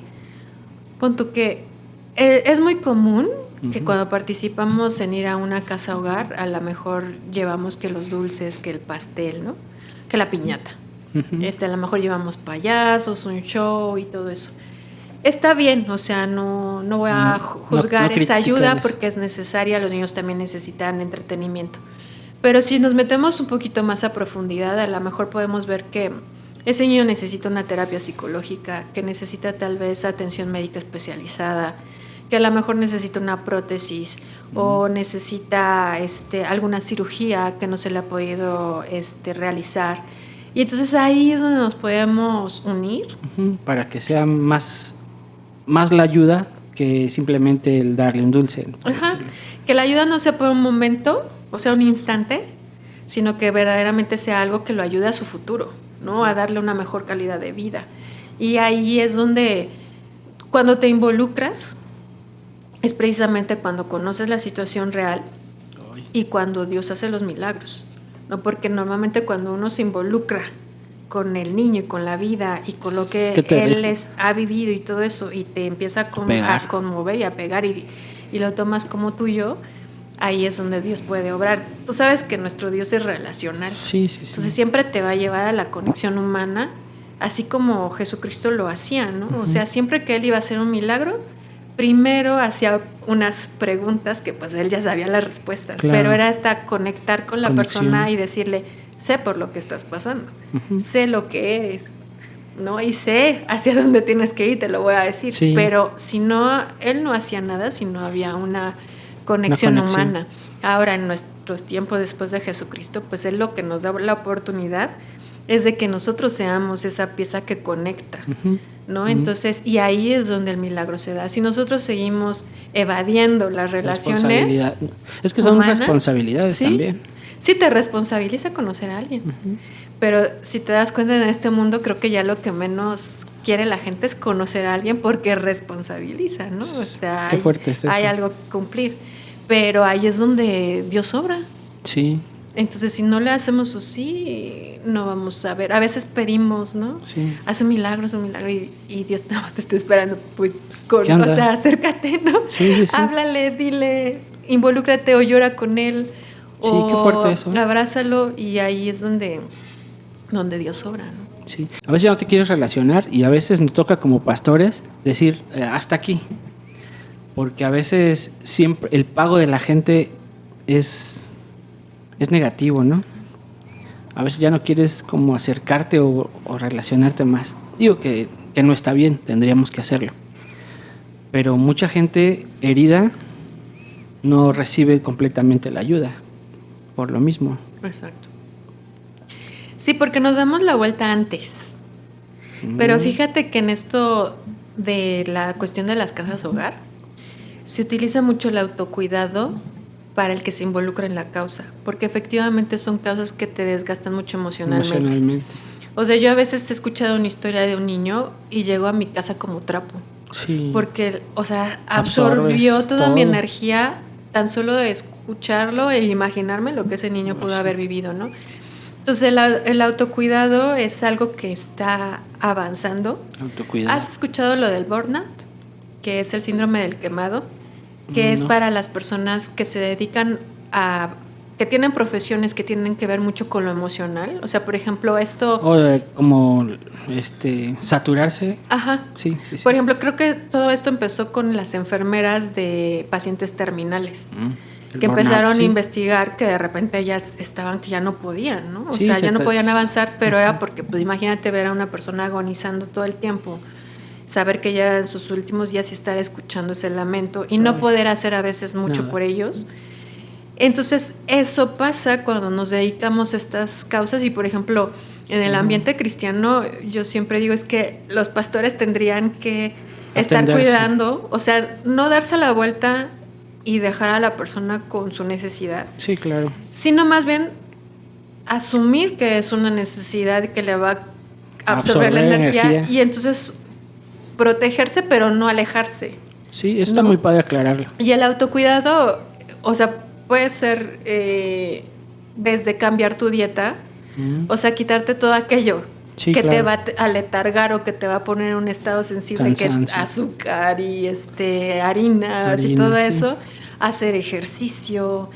es muy común que cuando participamos en ir a una casa hogar, a lo mejor llevamos que los dulces, que el pastel, ¿no? Que la piñata. A lo mejor llevamos payasos, un show y todo eso. Está bien, o sea, no voy a juzgar esa ayuda porque es necesaria, los niños también necesitan entretenimiento. Pero si nos metemos un poquito más a profundidad, a lo mejor podemos ver que ese niño necesita una terapia psicológica, que necesita tal vez atención médica especializada, que a lo mejor necesita una prótesis o necesita alguna cirugía que no se le ha podido realizar. Y entonces ahí es donde nos podemos unir. Para que sea más la ayuda que simplemente el darle un dulce. Que la ayuda no sea por un momento, o sea, un instante, sino que verdaderamente sea algo que lo ayude a su futuro, ¿no? A darle una mejor calidad de vida. Y ahí es donde, cuando te involucras, es precisamente cuando conoces la situación real y cuando Dios hace los milagros, ¿no? Porque normalmente cuando uno se involucra con el niño y con la vida y con lo que él ha vivido y todo eso, y te empieza a conmover y a pegar y lo tomas como tuyo, ahí es donde Dios puede obrar. Tú sabes que nuestro Dios es relacional. Sí. Entonces siempre te va a llevar a la conexión humana, así como Jesucristo lo hacía, ¿no? O sea, siempre que Él iba a hacer un milagro, primero hacía unas preguntas que pues Él ya sabía las respuestas, pero era hasta conectar con la persona y decirle, sé por lo que estás pasando, sé lo que eres, ¿no? Y sé hacia dónde tienes que ir, te lo voy a decir. Pero si no, Él no hacía nada si no había una conexión humana. Ahora, en nuestros tiempos después de Jesucristo, pues Él lo que nos da la oportunidad es de que nosotros seamos esa pieza que conecta, ¿no? Entonces, y ahí es donde el milagro se da. Si nosotros seguimos evadiendo las relaciones, es que son humanas, responsabilidades también. Sí, te responsabiliza conocer a alguien. Pero si te das cuenta, en este mundo creo que ya lo que menos quiere la gente es conocer a alguien porque responsabiliza, ¿no? O sea, qué fuerte es eso. Hay algo que cumplir. Pero ahí es donde Dios obra. Sí. Entonces, si no le hacemos así, no vamos a ver. A veces pedimos, ¿no? Sí. Haz un milagro, y Dios nada más te está esperando. Pues, o sea, acércate, ¿no? Sí. Háblale, dile, involúcrate o llora con él. Sí, qué fuerte eso. Abrázalo, y ahí es donde Dios obra, ¿no? Sí. A veces ya no te quieres relacionar y a veces nos toca como pastores decir hasta aquí. Porque a veces siempre el pago de la gente es negativo, ¿no? A veces ya no quieres como acercarte o relacionarte más. Digo que no está bien, tendríamos que hacerlo. Pero mucha gente herida no recibe completamente la ayuda por lo mismo. Exacto. Sí, porque nos damos la vuelta antes. Pero fíjate que en esto de la cuestión de las casas hogar, se utiliza mucho el autocuidado para el que se involucra en la causa, porque efectivamente son causas que te desgastan mucho emocionalmente. O sea, yo a veces he escuchado una historia de un niño y llegó a mi casa como trapo. Sí. Porque, o sea, absorbió toda mi energía tan solo de escucharlo e imaginarme lo que ese niño pudo haber vivido, ¿no? Entonces, el autocuidado es algo que está avanzando. Autocuidado. ¿Has escuchado lo del burnout? Que es el síndrome del quemado, que es para las personas que se dedican que tienen profesiones que tienen que ver mucho con lo emocional. O sea, por ejemplo, esto... como saturarse. Ajá. Sí. Por ejemplo, creo que todo esto empezó con las enfermeras de pacientes terminales. Que empezaron a investigar que de repente ya estaban que ya no podían, ¿no? O sea, ya no podían avanzar, pero era porque, pues imagínate ver a una persona agonizando todo el tiempo, saber que ya en sus últimos días y estar escuchando ese lamento y no poder hacer a veces mucho por ellos. Entonces, eso pasa cuando nos dedicamos a estas causas y, por ejemplo, en el ambiente cristiano, yo siempre digo es que los pastores tendrían que estar cuidando, o sea, no darse la vuelta y dejar a la persona con su necesidad. Sí, claro. Sino más bien asumir que es una necesidad que le va a absorber la energía y entonces protegerse, pero no alejarse. Sí, eso está muy padre aclararlo. Y el autocuidado, o sea, puede ser desde cambiar tu dieta, o sea, quitarte todo aquello que te va a letargar o que te va a poner en un estado sensible, que es azúcar y harinas y todo eso, hacer ejercicio,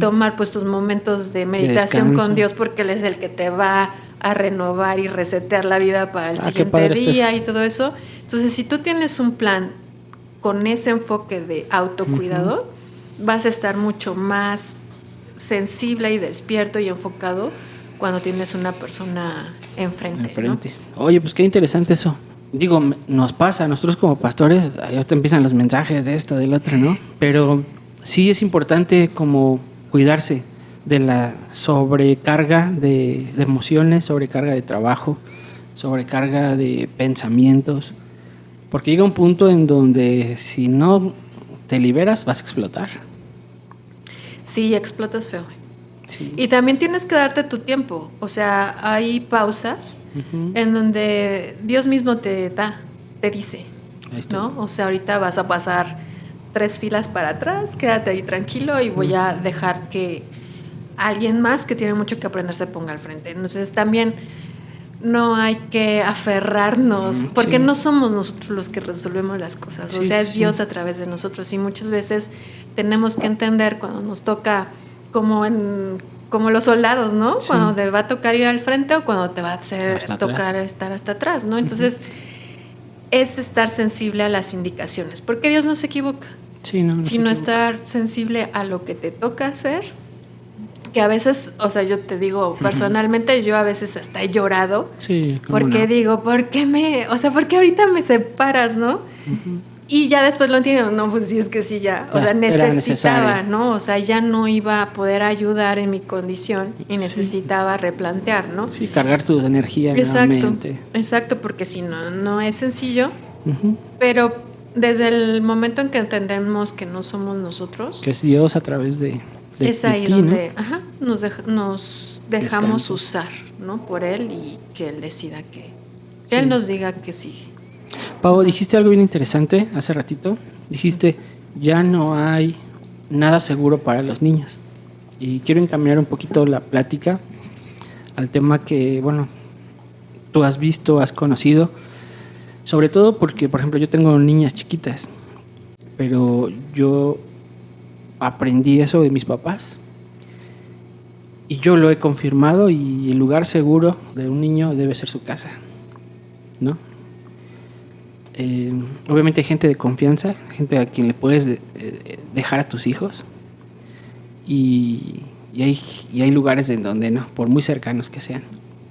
tomar pues tus momentos de meditación con Dios, porque Él es el que te va a renovar y resetear la vida para el siguiente día y todo eso. Entonces, si tú tienes un plan con ese enfoque de autocuidado, vas a estar mucho más sensible y despierto y enfocado cuando tienes una persona enfrente. ¿No? Oye, pues qué interesante eso. Digo, nos pasa, nosotros como pastores, ya te empiezan los mensajes de esta, del otro, ¿no? Pero sí es importante como cuidarse de la sobrecarga de emociones, sobrecarga de trabajo, sobrecarga de pensamientos, porque llega un punto en donde si no te liberas vas a explotar. Sí, explotas feo. Sí. Y también tienes que darte tu tiempo, o sea, hay pausas en donde Dios mismo te dice, ¿no? O sea, ahorita vas a pasar 3 filas para atrás, quédate ahí tranquilo y voy a dejar que alguien más que tiene mucho que aprender se ponga al frente. Entonces también no hay que aferrarnos, porque no somos nosotros los que resolvemos las cosas, o sea, es Dios a través de nosotros, y muchas veces tenemos que entender cuando nos toca como los soldados, ¿no? Sí. Cuando te va a tocar ir al frente o cuando te va a tocar estar hasta atrás, ¿no? Entonces, es estar sensible a las indicaciones, porque Dios no se equivoca. Sí, no sino estar sensible a lo que te toca hacer, que a veces, o sea, yo te digo, personalmente yo a veces hasta he llorado, porque digo, ¿por qué ahorita me separas, no? Y ya después lo entiendo, no, pues sí, es que sí, ya, o sea, necesitaba, ¿no? O sea, ya no iba a poder ayudar en mi condición y necesitaba replantear, ¿no? Sí, cargar tu energía nuevamente. Exacto, porque si no es sencillo, pero desde el momento en que entendemos que no somos nosotros, que es Dios a través de es ahí ti, donde nos dejamos usar, ¿no? Por Él, y que Él decida que Él nos diga que sigue. Pau, dijiste algo bien interesante hace ratito. Dijiste, ya no hay nada seguro para los niños. Y quiero encaminar un poquito la plática al tema que, bueno, tú has visto, has conocido. Sobre todo porque, por ejemplo, yo tengo niñas chiquitas, pero yo aprendí eso de mis papás. Y yo lo he confirmado, y el lugar seguro de un niño debe ser su casa, ¿no? Obviamente hay gente de confianza, gente a quien le puedes dejar a tus hijos, y hay lugares en donde no, por muy cercanos que sean.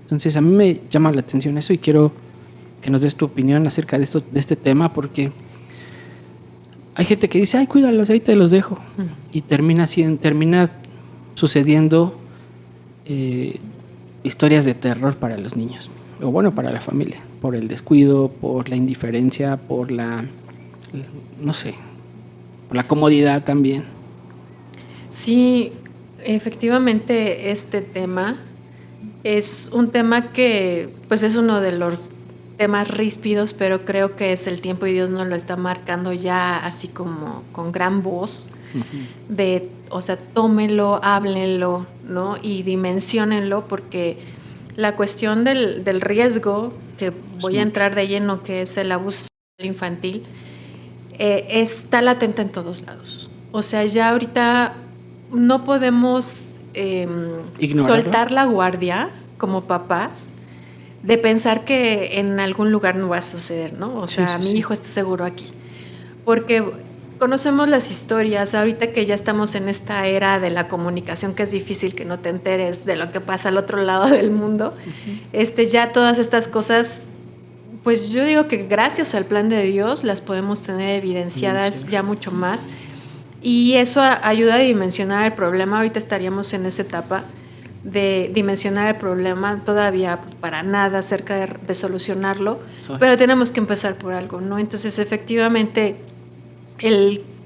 Entonces a mí me llama la atención eso, y quiero que nos des tu opinión acerca de este tema, porque hay gente que dice, ay, cuídalos, ahí te los dejo, y termina sucediendo historias de terror para los niños, o bueno, para la familia, por el descuido, por la indiferencia, por por la comodidad también. Sí, efectivamente este tema es un tema que pues es uno de los temas ríspidos, pero creo que es el tiempo y Dios nos lo está marcando ya así como con gran voz, o sea, tómenlo, háblenlo, ¿no? Y dimensionenlo, porque la cuestión del riesgo, que voy a entrar de lleno, que es el abuso infantil, está latente en todos lados. O sea, ya ahorita no podemos soltar la guardia como papás de pensar que en algún lugar no va a suceder, ¿no? O sea, mi hijo está seguro aquí. Porque conocemos las historias, ahorita que ya estamos en esta era de la comunicación, que es difícil que no te enteres de lo que pasa al otro lado del mundo. Ya todas estas cosas, pues yo digo que gracias al plan de Dios las podemos tener evidenciadas ya mucho más. Y eso ayuda a dimensionar el problema. Ahorita estaríamos en esa etapa de dimensionar el problema, todavía para nada cerca de solucionarlo, pero tenemos que empezar por algo, ¿no? Entonces, efectivamente,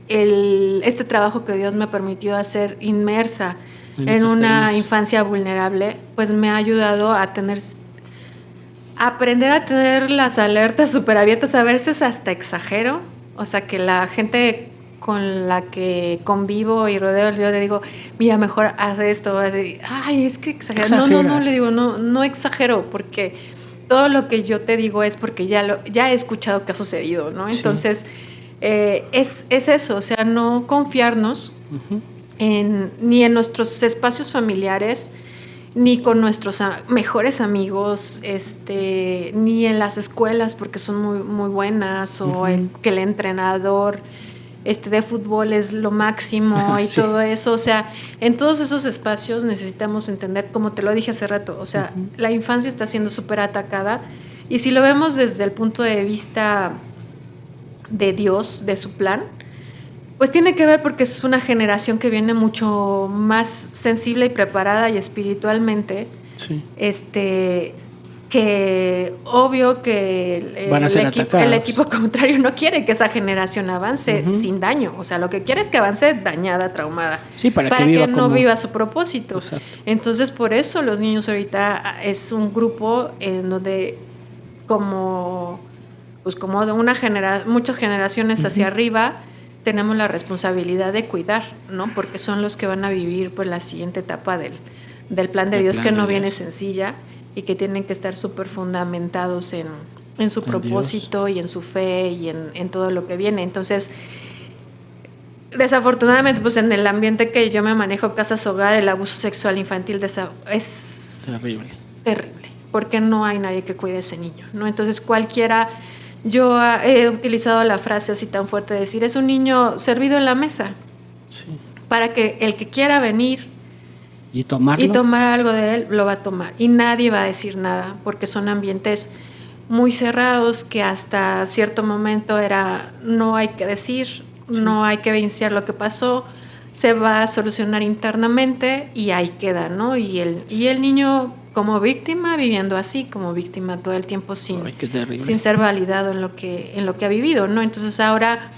este trabajo que Dios me ha permitido hacer inmersa en una infancia vulnerable, pues me ha ayudado a aprender a tener las alertas súper abiertas. A veces hasta exagero, o sea, que la gente con la que convivo y rodeo, yo le digo, mira, mejor haz esto, así. Ay, es que exageras. No, le digo, no exagero, porque todo lo que yo te digo es porque ya he escuchado que ha sucedido, ¿no? Entonces, es eso, o sea, no confiarnos ni en nuestros espacios familiares, ni con nuestros mejores amigos, ni en las escuelas porque son muy, muy buenas, o que el entrenador de fútbol es lo máximo y todo eso. O sea, en todos esos espacios necesitamos entender, como te lo dije hace rato, o sea, la infancia está siendo súper atacada, y si lo vemos desde el punto de vista de Dios, de su plan, pues tiene que ver porque es una generación que viene mucho más sensible y preparada y espiritualmente, que obvio que el equipo contrario no quiere que esa generación avance sin daño. O sea, lo que quiere es que avance dañada, traumada, para que no viva su propósito. Exacto. Entonces, por eso los niños ahorita es un grupo en donde como muchas generaciones hacia arriba tenemos la responsabilidad de cuidar, ¿no? Porque son los que van a vivir pues la siguiente etapa del plan de Dios, que no viene sencilla, y que tienen que estar súper fundamentados en su propósito y en su fe y en todo lo que viene. Entonces, desafortunadamente, pues en el ambiente que yo me manejo, casas hogar, el abuso sexual infantil es terrible, porque no hay nadie que cuide a ese niño, ¿no? Entonces, yo he utilizado la frase así tan fuerte de decir, es un niño servido en la mesa, para que el que quiera venir y tomar algo de él, lo va a tomar. Y nadie va a decir nada, porque son ambientes muy cerrados que hasta cierto momento no hay que decir, no hay que evidenciar lo que pasó, se va a solucionar internamente y ahí queda, ¿no? Y el niño como víctima, viviendo así, como víctima todo el tiempo sin ser validado en lo que ha vivido, ¿no? Entonces ahora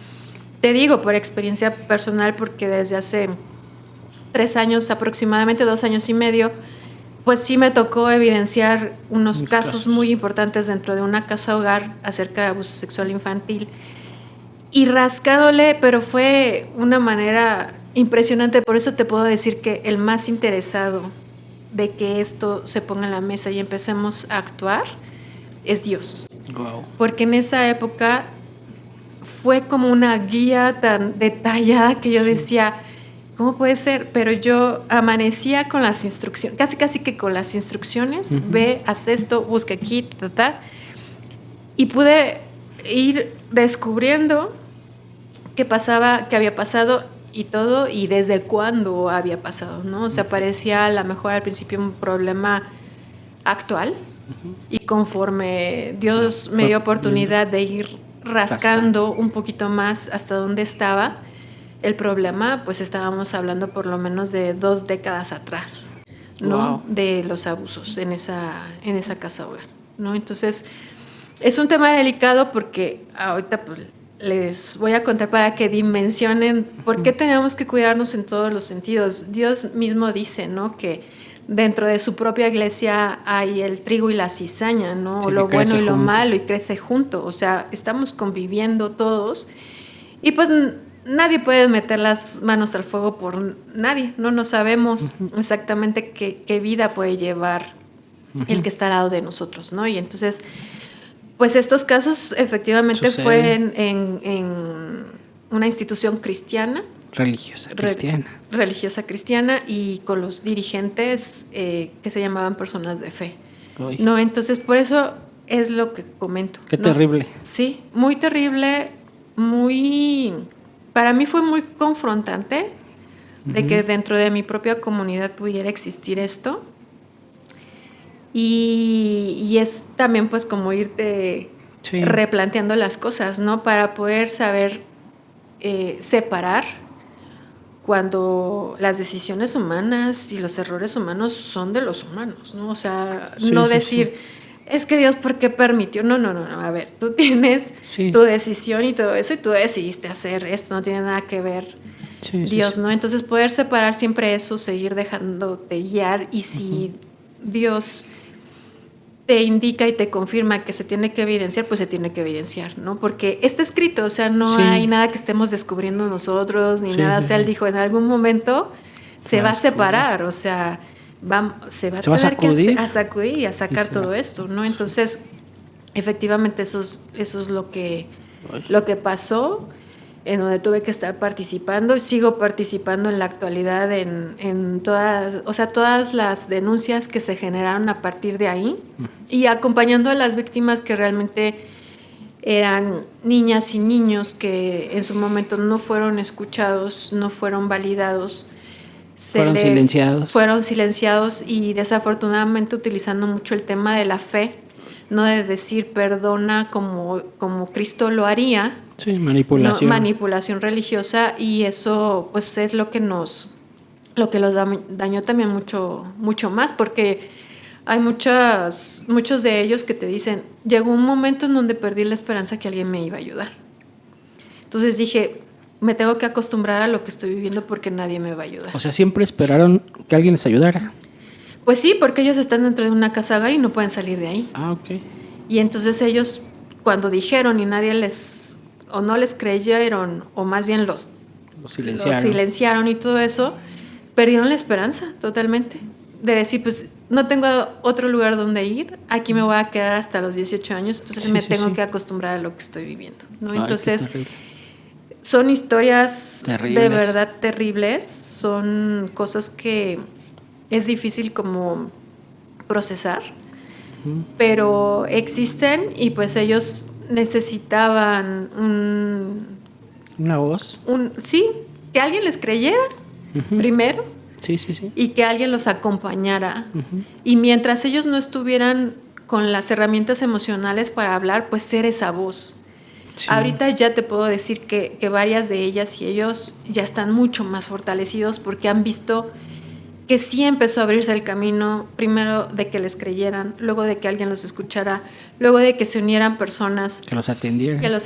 te digo por experiencia personal, porque desde hace 3 años aproximadamente, 2 años y medio, pues sí me tocó evidenciar unos casos muy importantes dentro de una casa hogar acerca de abuso sexual infantil, y rascándole, pero fue una manera impresionante. Por eso te puedo decir que el más interesado de que esto se ponga en la mesa y empecemos a actuar es Dios. Wow. Porque en esa época fue como una guía tan detallada que yo decía, ¿cómo puede ser? Pero yo amanecía con las instrucciones, casi que con las instrucciones, ve, haz esto, busca aquí, y pude ir descubriendo qué había pasado y todo, y desde cuándo había pasado, ¿no? O sea, parecía a lo mejor al principio un problema actual, y conforme Dios me dio oportunidad de ir rascando un poquito más hasta dónde estaba el problema, pues estábamos hablando por lo menos de 2 décadas atrás, ¿no? Wow. De los abusos en esa casa hogar, ¿no? Entonces, es un tema delicado porque ahorita pues les voy a contar para que dimensionen por qué tenemos que cuidarnos en todos los sentidos. Dios mismo dice, ¿no?, que dentro de su propia iglesia hay el trigo y la cizaña, ¿no? Sí, lo bueno y lo junto. malo, y crece junto. O sea, estamos conviviendo todos y pues nadie puede meter las manos al fuego por nadie, ¿no? No sabemos exactamente qué vida puede llevar el que está al lado de nosotros, ¿no? Y entonces, pues estos casos efectivamente Sucede. fue en una institución cristiana, Religiosa cristiana. religiosa cristiana, y con los dirigentes que se llamaban personas de fe. Uy, No, entonces por eso es lo que comento. qué ¿no? terrible. Sí, muy terrible, para mí fue muy confrontante de que dentro de mi propia comunidad pudiera existir esto. Y es también pues como irte Sí. replanteando las cosas, ¿no? Para poder saber separar cuando las decisiones humanas y los errores humanos son de los humanos, ¿no? O sea, Sí, no sí, decir, es que Dios, ¿por qué permitió? No, a ver, tú tienes Sí. tu decisión y todo eso, y tú decidiste hacer esto, no tiene nada que ver Sí, Dios, sí. ¿no? Entonces poder separar siempre eso, seguir dejándote guiar, y si Dios te indica y te confirma que se tiene que evidenciar, pues se tiene que evidenciar, ¿no? Porque está escrito, o sea, no Sí. hay nada que estemos descubriendo nosotros, ni Sí, nada. sí, O sea, él sí. dijo, en algún momento se va a descubrir. separar, o sea, se va a Se va a tener que sacudir. a sacudir y a sacar Y se va. todo esto, ¿no? Entonces, efectivamente, eso es lo que pasó, en donde tuve que estar participando, y sigo participando en la actualidad en todas las denuncias que se generaron a partir de ahí, y acompañando a las víctimas que realmente eran niñas y niños que en su momento no fueron escuchados, no fueron validados, fueron silenciados, y desafortunadamente utilizando mucho el tema de la fe, no de decir perdona como Cristo lo haría. Sí, manipulación. No, manipulación religiosa, y eso pues es lo que los dañó también mucho más, porque hay muchos de ellos que te dicen, llegó un momento en donde perdí la esperanza que alguien me iba a ayudar. Entonces dije, me tengo que acostumbrar a lo que estoy viviendo porque nadie me va a ayudar. O sea, siempre esperaron que alguien les ayudara. Pues sí, porque ellos están dentro de una casa hogar y no pueden salir de ahí. Ah, ok. Y entonces ellos, cuando dijeron y nadie o no les creyeron, o más bien los silenciaron y todo eso, perdieron la esperanza totalmente. De decir, pues no tengo otro lugar donde ir, aquí me voy a quedar hasta los 18 años, entonces me tengo que acostumbrar a lo que estoy viviendo, ¿no? Ay, entonces, son historias terribles. De verdad terribles, son cosas que es difícil como procesar, pero existen, y pues ellos necesitaban una voz. Sí, que alguien les creyera primero. Sí, sí, sí. Y que alguien los acompañara. Y mientras ellos no estuvieran con las herramientas emocionales para hablar, pues ser esa voz. Sí. Ahorita ya te puedo decir que varias de ellas y ellos ya están mucho más fortalecidos, porque han visto que sí empezó a abrirse el camino, primero de que les creyeran, luego de que alguien los escuchara, luego de que se unieran personas que los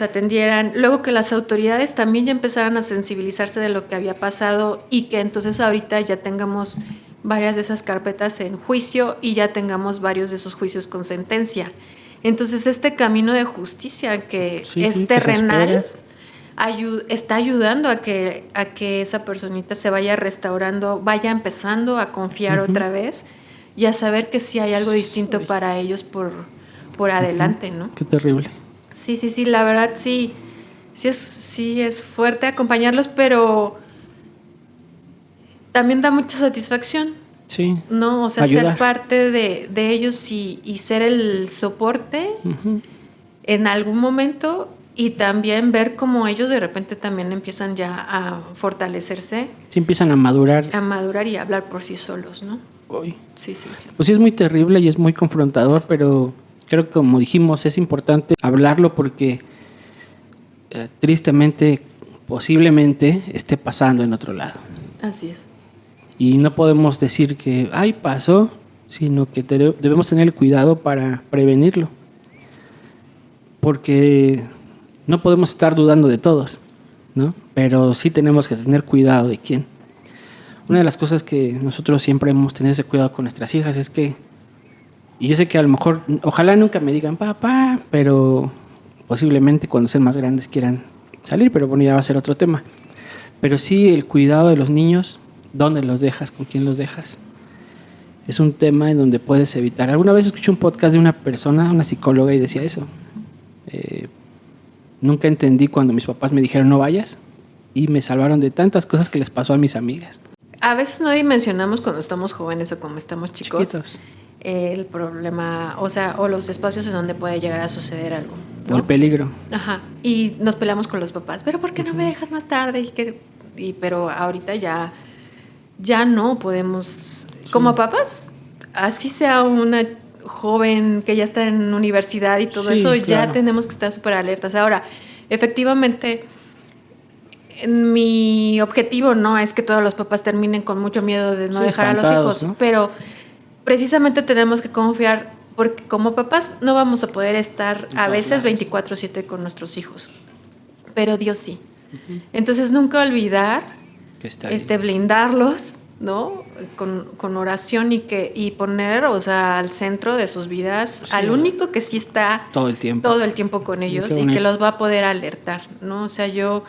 atendieran, luego que las autoridades también ya empezaran a sensibilizarse de lo que había pasado, y que entonces ahorita ya tengamos varias de esas carpetas en juicio y ya tengamos varios de esos juicios con sentencia. Entonces este camino de justicia que es terrenal está ayudando a que esa personita se vaya restaurando, vaya empezando a confiar otra vez, y a saber que sí hay algo distinto para ellos por adelante, ¿no? Qué terrible. Sí, la verdad sí es fuerte acompañarlos, pero también da mucha satisfacción. Sí. ¿No? O sea, ayudar. Ser parte de ellos y ser el soporte en algún momento, y también ver cómo ellos de repente también empiezan ya a fortalecerse. Sí, empiezan a madurar. A madurar y a hablar por sí solos, ¿no? Uy. Sí. Pues sí, es muy terrible y es muy confrontador, pero creo que, como dijimos, es importante hablarlo porque tristemente, posiblemente esté pasando en otro lado. Así es. Y no podemos decir que, ay, pasó, sino que debemos tener el cuidado para prevenirlo. Porque no podemos estar dudando de todos, ¿no? Pero sí tenemos que tener cuidado de quién. Una de las cosas que nosotros siempre hemos tenido ese cuidado con nuestras hijas es que, y yo sé que a lo mejor, ojalá nunca me digan papá, pero posiblemente cuando sean más grandes quieran salir, pero bueno, ya va a ser otro tema. Pero sí, el cuidado de los niños, dónde los dejas, con quién los dejas, es un tema en donde puedes evitar. Alguna vez escuché un podcast de una persona, una psicóloga, y decía eso. Nunca entendí cuando mis papás me dijeron no vayas, y me salvaron de tantas cosas que les pasó a mis amigas. A veces no dimensionamos cuando estamos jóvenes o cuando estamos chicos. Chiquitos. El problema, o los espacios en donde puede llegar a suceder algo, ¿no? O el peligro. Ajá. Y nos peleamos con los papás, pero ¿por qué no me dejas más tarde? Pero ahorita ya no podemos, sí. Como papás, así sea una joven que ya está en universidad y todo eso, claro. Ya tenemos que estar súper alertas. Ahora, efectivamente, mi objetivo no es que todos los papás terminen con mucho miedo de no dejar a los hijos, ¿no? Pero precisamente tenemos que confiar, porque como papás no vamos a poder estar a veces 24/7 con nuestros hijos, pero Dios sí. Uh-huh. Entonces nunca olvidar, blindarlos, ¿no? Con oración y poner, al centro de sus vidas, sí, al único que sí está todo el tiempo con ellos y que los va a poder alertar, ¿no? O sea, yo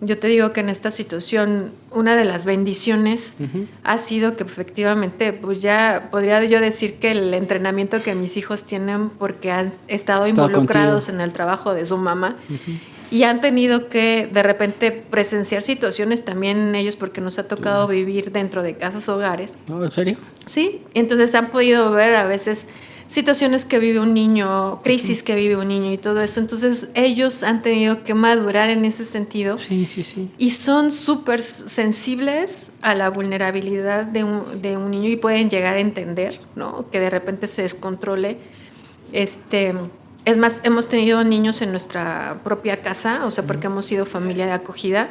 te digo que en esta situación una de las bendiciones uh-huh. ha sido que efectivamente, pues ya podría yo decir que el entrenamiento que mis hijos tienen, porque han estado involucrados en el trabajo de su mamá, uh-huh. y han tenido que de repente presenciar situaciones también ellos, porque nos ha tocado vivir dentro de casas hogares. ¿En serio? Sí, entonces han podido ver a veces situaciones que vive un niño, crisis que vive un niño y todo eso. Entonces ellos han tenido que madurar en ese sentido. Sí. Y son súper sensibles a la vulnerabilidad de un niño y pueden llegar a entender, ¿no? Que de repente se descontrole. Es más, hemos tenido niños en nuestra propia casa, porque hemos sido familia de acogida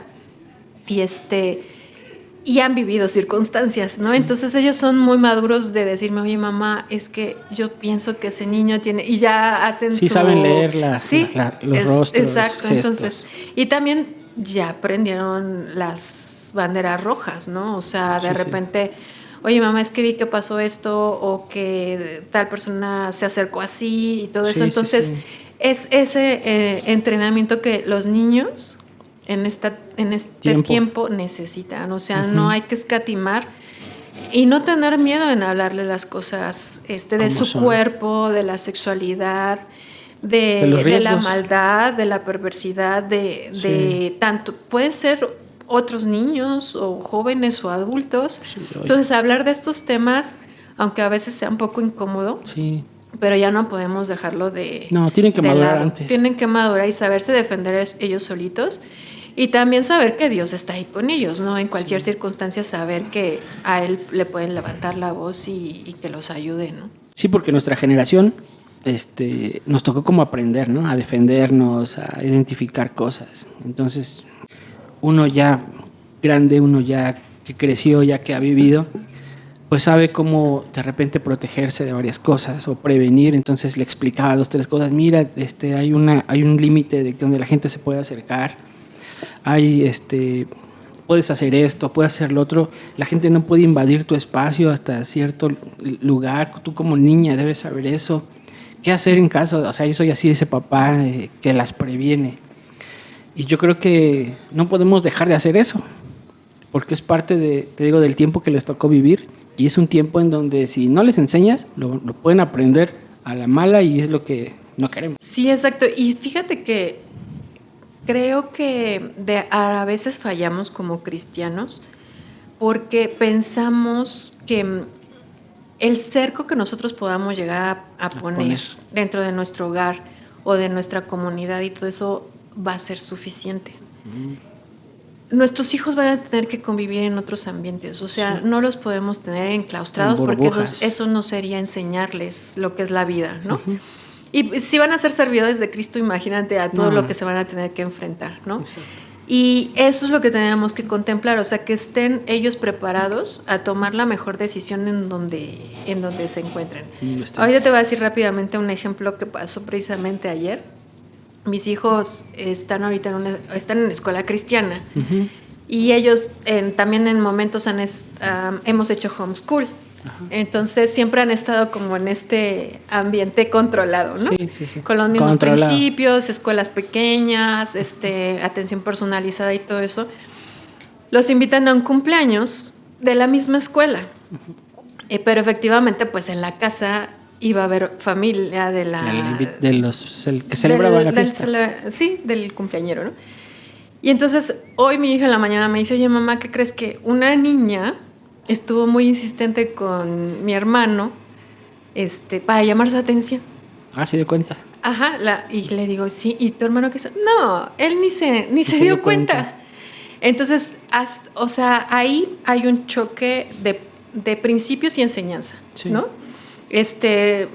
y han vivido circunstancias, ¿no? Sí. Entonces ellos son muy maduros de decirme, oye mamá, es que yo pienso que ese niño tiene, y ya hacen saben leer los rostros, exacto, gestos. Entonces, y también ya aprendieron las banderas rojas, ¿no? O sea, de repente, oye mamá, es que vi que pasó esto, o que tal persona se acercó así y todo eso. Entonces, es ese entrenamiento que los niños en este tiempo necesitan. O sea, no hay que escatimar y no tener miedo en hablarle las cosas de su cuerpo, de la sexualidad, de la maldad, de la perversidad, de tanto, puede ser otros niños o jóvenes o adultos. Entonces, hablar de estos temas, aunque a veces sea un poco incómodo, pero ya no podemos dejarlo de... No, tienen que madurar antes. Tienen que madurar y saberse defender ellos solitos. Y también saber que Dios está ahí con ellos, ¿no? En cualquier circunstancia, saber que a Él le pueden levantar la voz y que los ayude, ¿no? Sí, porque nuestra generación nos tocó como aprender, ¿no? A defendernos, a identificar cosas. Entonces, uno ya grande, uno ya que creció, ya que ha vivido, pues sabe cómo de repente protegerse de varias cosas o prevenir. Entonces le explicaba 2, 3 cosas. Mira, hay un límite de donde la gente se puede acercar. Puedes hacer esto, puedes hacer lo otro. La gente no puede invadir tu espacio hasta cierto lugar. Tú como niña debes saber eso. ¿Qué hacer en casa? O sea, yo soy así, ese papá que las previene. Y yo creo que no podemos dejar de hacer eso, porque es parte del tiempo que les tocó vivir. Y es un tiempo en donde si no les enseñas, lo pueden aprender a la mala, y es lo que no queremos. Sí, exacto. Y fíjate que creo que a veces fallamos como cristianos porque pensamos que el cerco que nosotros podamos llegar a poner dentro de nuestro hogar o de nuestra comunidad y todo eso va a ser suficiente. Nuestros hijos van a tener que convivir en otros ambientes, o sea, no los podemos tener enclaustrados, porque eso no sería enseñarles lo que es la vida, ¿no? Uh-huh. Y si van a ser servidores de Cristo, imagínate a todo lo que se van a tener que enfrentar, ¿no? Sí. Y eso es lo que tenemos que contemplar, o sea, que estén ellos preparados a tomar la mejor decisión en donde se encuentren. Ahorita te voy a decir rápidamente un ejemplo que pasó precisamente ayer. mis hijos están ahorita están en escuela cristiana. Ujú. Y ellos también en momentos hemos hecho homeschool. Ajá. Entonces siempre han estado como en este ambiente controlado, ¿no? Sí. Con los mismos Controlado. principios, escuelas pequeñas, atención personalizada y todo eso. Los invitan a un cumpleaños de la misma escuela. Pero efectivamente, pues en la casa iba a haber familia de el que celebraba la fiesta. Del cumpleañero, ¿no? Y entonces hoy mi hija en la mañana me dice, oye mamá, ¿qué crees? Que una niña estuvo muy insistente con mi hermano para llamar su atención. Ah, ¿se dio cuenta? Ajá, y le digo, sí, ¿y tu hermano qué hizo? No, él ni se dio cuenta. Entonces, ahí hay un choque de principios y enseñanza, Sí. ¿no?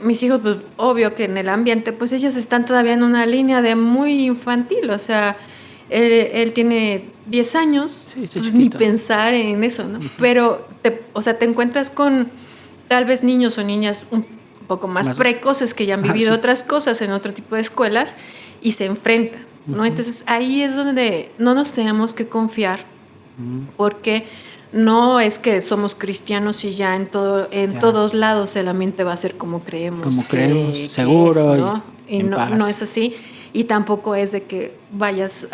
Mis hijos, pues, obvio que en el ambiente, pues ellos están todavía en una línea de muy infantil, o sea, él tiene 10 años, Sí, pues, ni pensar en eso, ¿no? Pero, te encuentras con tal vez niños o niñas un poco más precoces que ya han vivido otras cosas en otro tipo de escuelas y se enfrentan, ¿no? Entonces, ahí es donde no nos tenemos que confiar, porque no es que somos cristianos y ya en todos lados el ambiente va a ser como creemos. Seguro. Es, ¿no? Y no es así. Y tampoco es de que vayas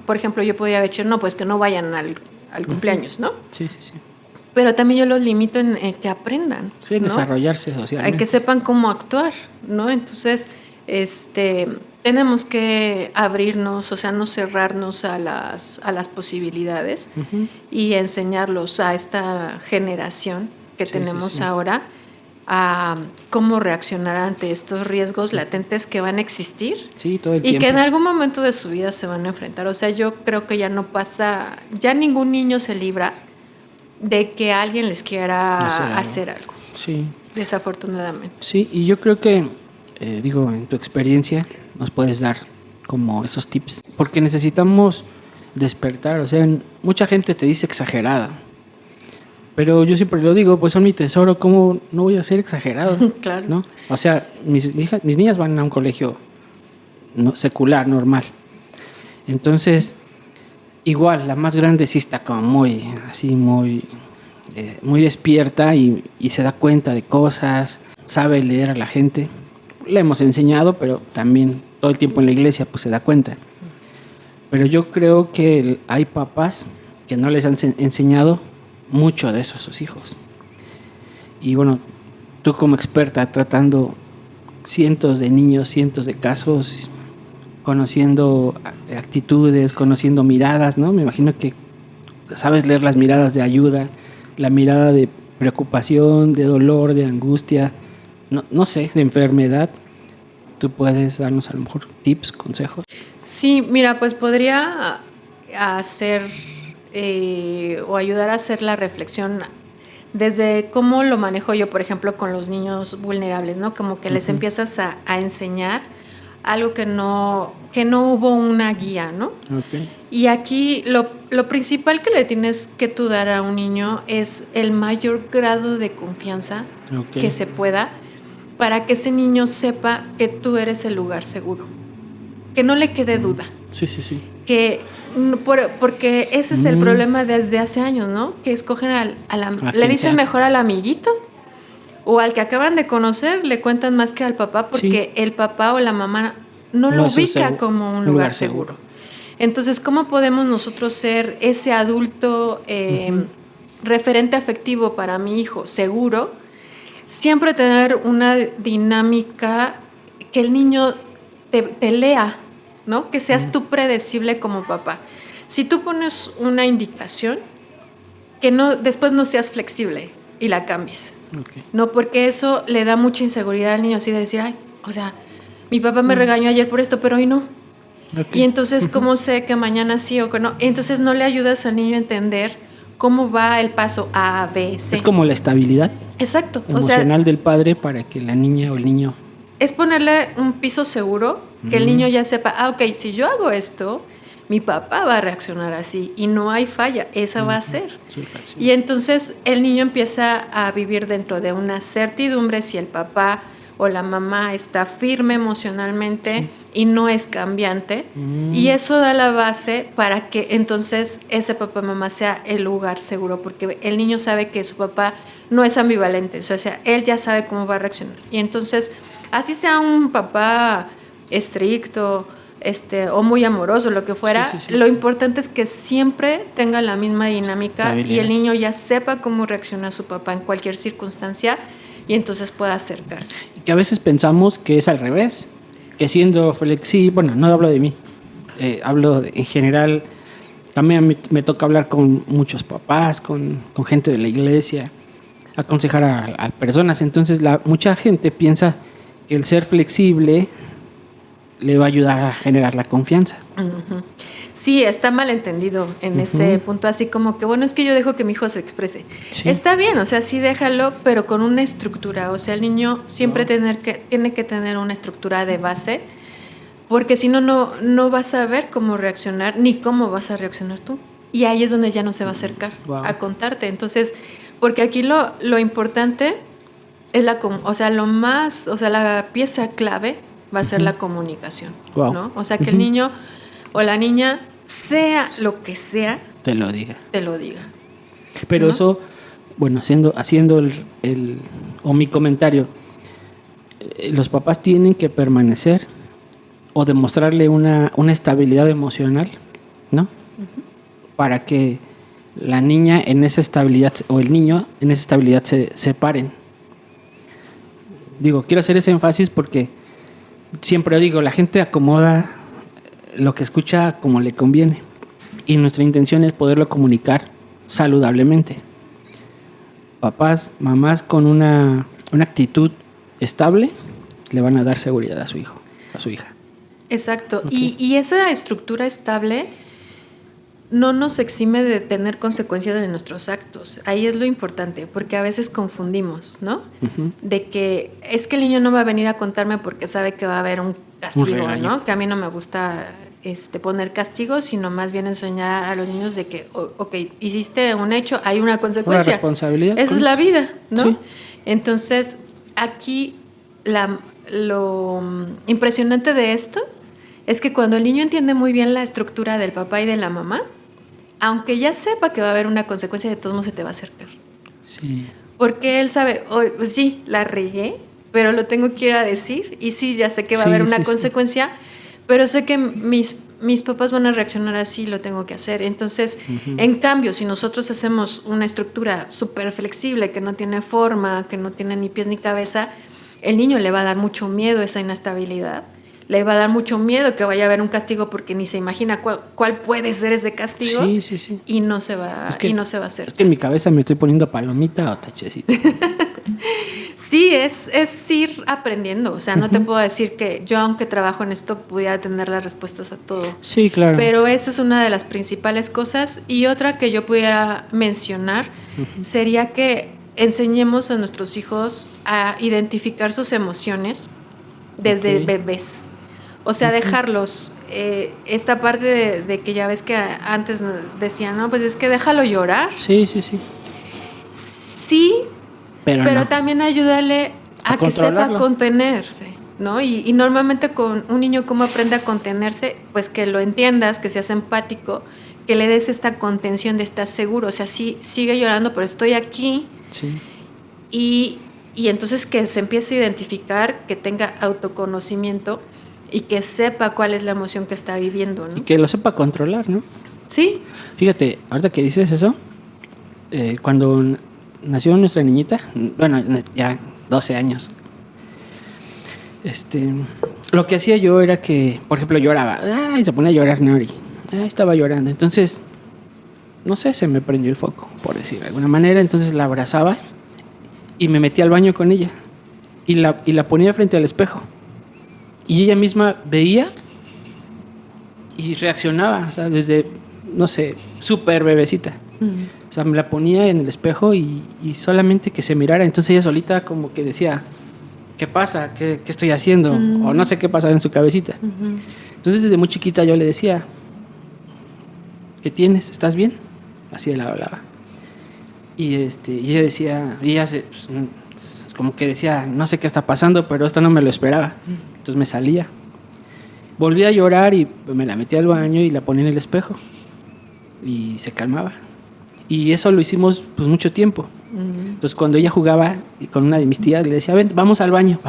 por ejemplo, yo podría decir, no, pues que no vayan al cumpleaños, ¿no? Sí. Pero también yo los limito en que aprendan. Sí, en ¿no? desarrollarse socialmente. Que sepan cómo actuar, ¿no? Entonces, tenemos que abrirnos, o sea, no cerrarnos a las posibilidades y enseñarlos a esta generación que tenemos ahora a cómo reaccionar ante estos riesgos latentes que van a existir. Sí, todo el tiempo. Y que en algún momento de su vida se van a enfrentar. O sea, yo creo que ya ningún niño se libra de que alguien les quiera hacer algo. Sí. Desafortunadamente. Sí, y yo creo que, en tu experiencia nos puedes dar como esos tips. Porque necesitamos despertar. O sea, mucha gente te dice exagerada. Pero yo siempre lo digo, pues son mi tesoro, ¿cómo no voy a ser exagerado? Claro. ¿No? O sea, mis niñas van a un colegio secular, normal. Entonces, igual, la más grande sí está como muy despierta y se da cuenta de cosas, sabe leer a la gente. Le hemos enseñado, pero también todo el tiempo en la iglesia pues se da cuenta. Pero yo creo que hay papás que no les han enseñado mucho de eso a sus hijos. Y bueno, tú como experta tratando cientos de niños, cientos de casos, conociendo actitudes, conociendo miradas, ¿no? Me imagino que sabes leer las miradas de ayuda, la mirada de preocupación, de dolor, de angustia, no sé, de enfermedad. ¿Tú puedes darnos a lo mejor tips, consejos? Sí, mira, pues podría hacer o ayudar a hacer la reflexión desde cómo lo manejo yo, por ejemplo, con los niños vulnerables, ¿no? Como que les empiezas a enseñar algo que no hubo una guía, ¿no? Okay. Y aquí lo principal que le tienes que tú dar a un niño es el mayor grado de confianza que se pueda para que ese niño sepa que tú eres el lugar seguro, que no le quede duda. Sí. Porque ese es el problema desde hace años, ¿no? Que escogen le dicen mejor al amiguito o al que acaban de conocer, le cuentan más que al papá porque el papá o la mamá no lo ubica como un lugar seguro. Entonces, ¿cómo podemos nosotros ser ese adulto referente afectivo para mi hijo seguro? Siempre tener una dinámica que el niño te lea, ¿no? Que seas tú predecible como papá. Si tú pones una indicación, que después no seas flexible y la cambies. No, porque eso le da mucha inseguridad al niño, así de decir, ay, o sea, mi papá me regañó ayer por esto, pero hoy no. Y entonces, ¿cómo sé que mañana sí o que no? Entonces no le ayudas al niño a entender cómo va el paso A, B, C. Es como la estabilidad. Exacto. Emocional del padre para que la niña o el niño... Es ponerle un piso seguro, que el niño ya sepa, ok, si yo hago esto, mi papá va a reaccionar así y no hay falla, esa va a ser. Sí. Y entonces el niño empieza a vivir dentro de una certidumbre si el papá o la mamá está firme emocionalmente y no es cambiante, y eso da la base para que entonces ese papá y mamá sea el lugar seguro, porque el niño sabe que su papá no es ambivalente, o sea, él ya sabe cómo va a reaccionar. Y entonces, así sea un papá estricto, o muy amoroso, lo que fuera, lo importante es que siempre tenga la misma dinámica y el niño ya sepa cómo reacciona a su papá en cualquier circunstancia y entonces pueda acercarse. Y que a veces pensamos que es al revés, que siendo flexible, bueno, no hablo de mí, hablo en general, también a mí me toca hablar con muchos papás, con gente de la iglesia, aconsejar a personas, entonces mucha gente piensa que el ser flexible le va a ayudar a generar la confianza. Uh-huh. Sí, está mal entendido en ese punto, así como que, bueno, es que yo dejo que mi hijo se exprese. Sí. Está bien, o sea, sí déjalo, pero con una estructura, o sea, el niño siempre tiene que tener una estructura de base, porque si no, no vas a ver cómo reaccionar, ni cómo vas a reaccionar tú. Y ahí es donde ya no se va a acercar a contarte. Entonces, porque aquí lo importante es la pieza clave va a ser la comunicación, ¿no? O sea, que el niño o la niña, sea lo que sea, te lo diga. Pero ¿no? Eso, bueno, haciendo mi comentario, los papás tienen que permanecer o demostrarle una estabilidad emocional, ¿no? Para que la niña en esa estabilidad o el niño en esa estabilidad se separen. Digo, quiero hacer ese énfasis porque siempre digo, la gente acomoda lo que escucha como le conviene y nuestra intención es poderlo comunicar saludablemente. Papás, mamás con una actitud estable le van a dar seguridad a su hijo, a su hija. Exacto. Okay. Y esa estructura estable no nos exime de tener consecuencias de nuestros actos. Ahí es lo importante, porque a veces confundimos, ¿no? Uh-huh. De que es que el niño no va a venir a contarme porque sabe que va a haber un castigo, ¿no? Que a mí no me gusta poner castigos, sino más bien enseñar a los niños de que, hiciste un hecho, hay una consecuencia. Una responsabilidad. Esa es la vida, ¿no? Sí. Entonces, aquí lo impresionante de esto es que cuando el niño entiende muy bien la estructura del papá y de la mamá, aunque ya sepa que va a haber una consecuencia, de todos modos se te va a acercar. Sí. Porque él sabe, pues sí, la regué, pero lo tengo que ir a decir, y sí, ya sé que va a haber una consecuencia, pero sé que mis papás van a reaccionar así, lo tengo que hacer. Entonces, en cambio, si nosotros hacemos una estructura súper flexible, que no tiene forma, que no tiene ni pies ni cabeza, el niño le va a dar mucho miedo esa inestabilidad. Le va a dar mucho miedo que vaya a haber un castigo porque ni se imagina cuál puede ser ese castigo. Sí. Y no se va a hacer. Es que en mi cabeza me estoy poniendo palomita o tachecita. Sí, es ir aprendiendo. O sea, no te puedo decir que yo, aunque trabajo en esto, pudiera tener las respuestas a todo. Sí, claro. Pero esta es una de las principales cosas. Y otra que yo pudiera mencionar sería que enseñemos a nuestros hijos a identificar sus emociones desde bebés. O sea, dejarlos. Esta parte de que ya ves que antes decían, no, pues es que déjalo llorar. Sí. Sí, pero no. También ayúdale a que sepa contenerse, ¿no? Y normalmente con un niño, ¿cómo aprende a contenerse? Pues que lo entiendas, que seas empático, que le des esta contención de estar seguro. O sea, sí, sigue llorando, pero estoy aquí. Sí. Y entonces que se empiece a identificar, que tenga autoconocimiento y que sepa cuál es la emoción que está viviendo, ¿no? Y que lo sepa controlar, ¿no? Sí. Fíjate, ahorita que dices eso, cuando nació nuestra niñita, bueno, ya 12 años, lo que hacía yo era que, por ejemplo, lloraba, se ponía a llorar Nori, estaba llorando, entonces, no sé, se me prendió el foco, por decir de alguna manera, entonces la abrazaba y me metí al baño con ella y la ponía frente al espejo y ella misma veía y reaccionaba, o sea, desde, no sé, súper bebecita. O sea, me la ponía en el espejo y solamente que se mirara, entonces ella solita como que decía, ¿qué pasa? ¿Qué estoy haciendo? O no sé qué pasaba en su cabecita. Entonces desde muy chiquita yo le decía, ¿qué tienes? ¿Estás bien? Así la hablaba. Y ella decía, y ella como que decía, no sé qué está pasando, pero esto no me lo esperaba. Entonces me salía. Volvía a llorar y me la metía al baño y la ponía en el espejo. Y se calmaba. Y eso lo hicimos pues mucho tiempo. Entonces cuando ella jugaba con una de mis tías, le decía, ven, vamos al baño.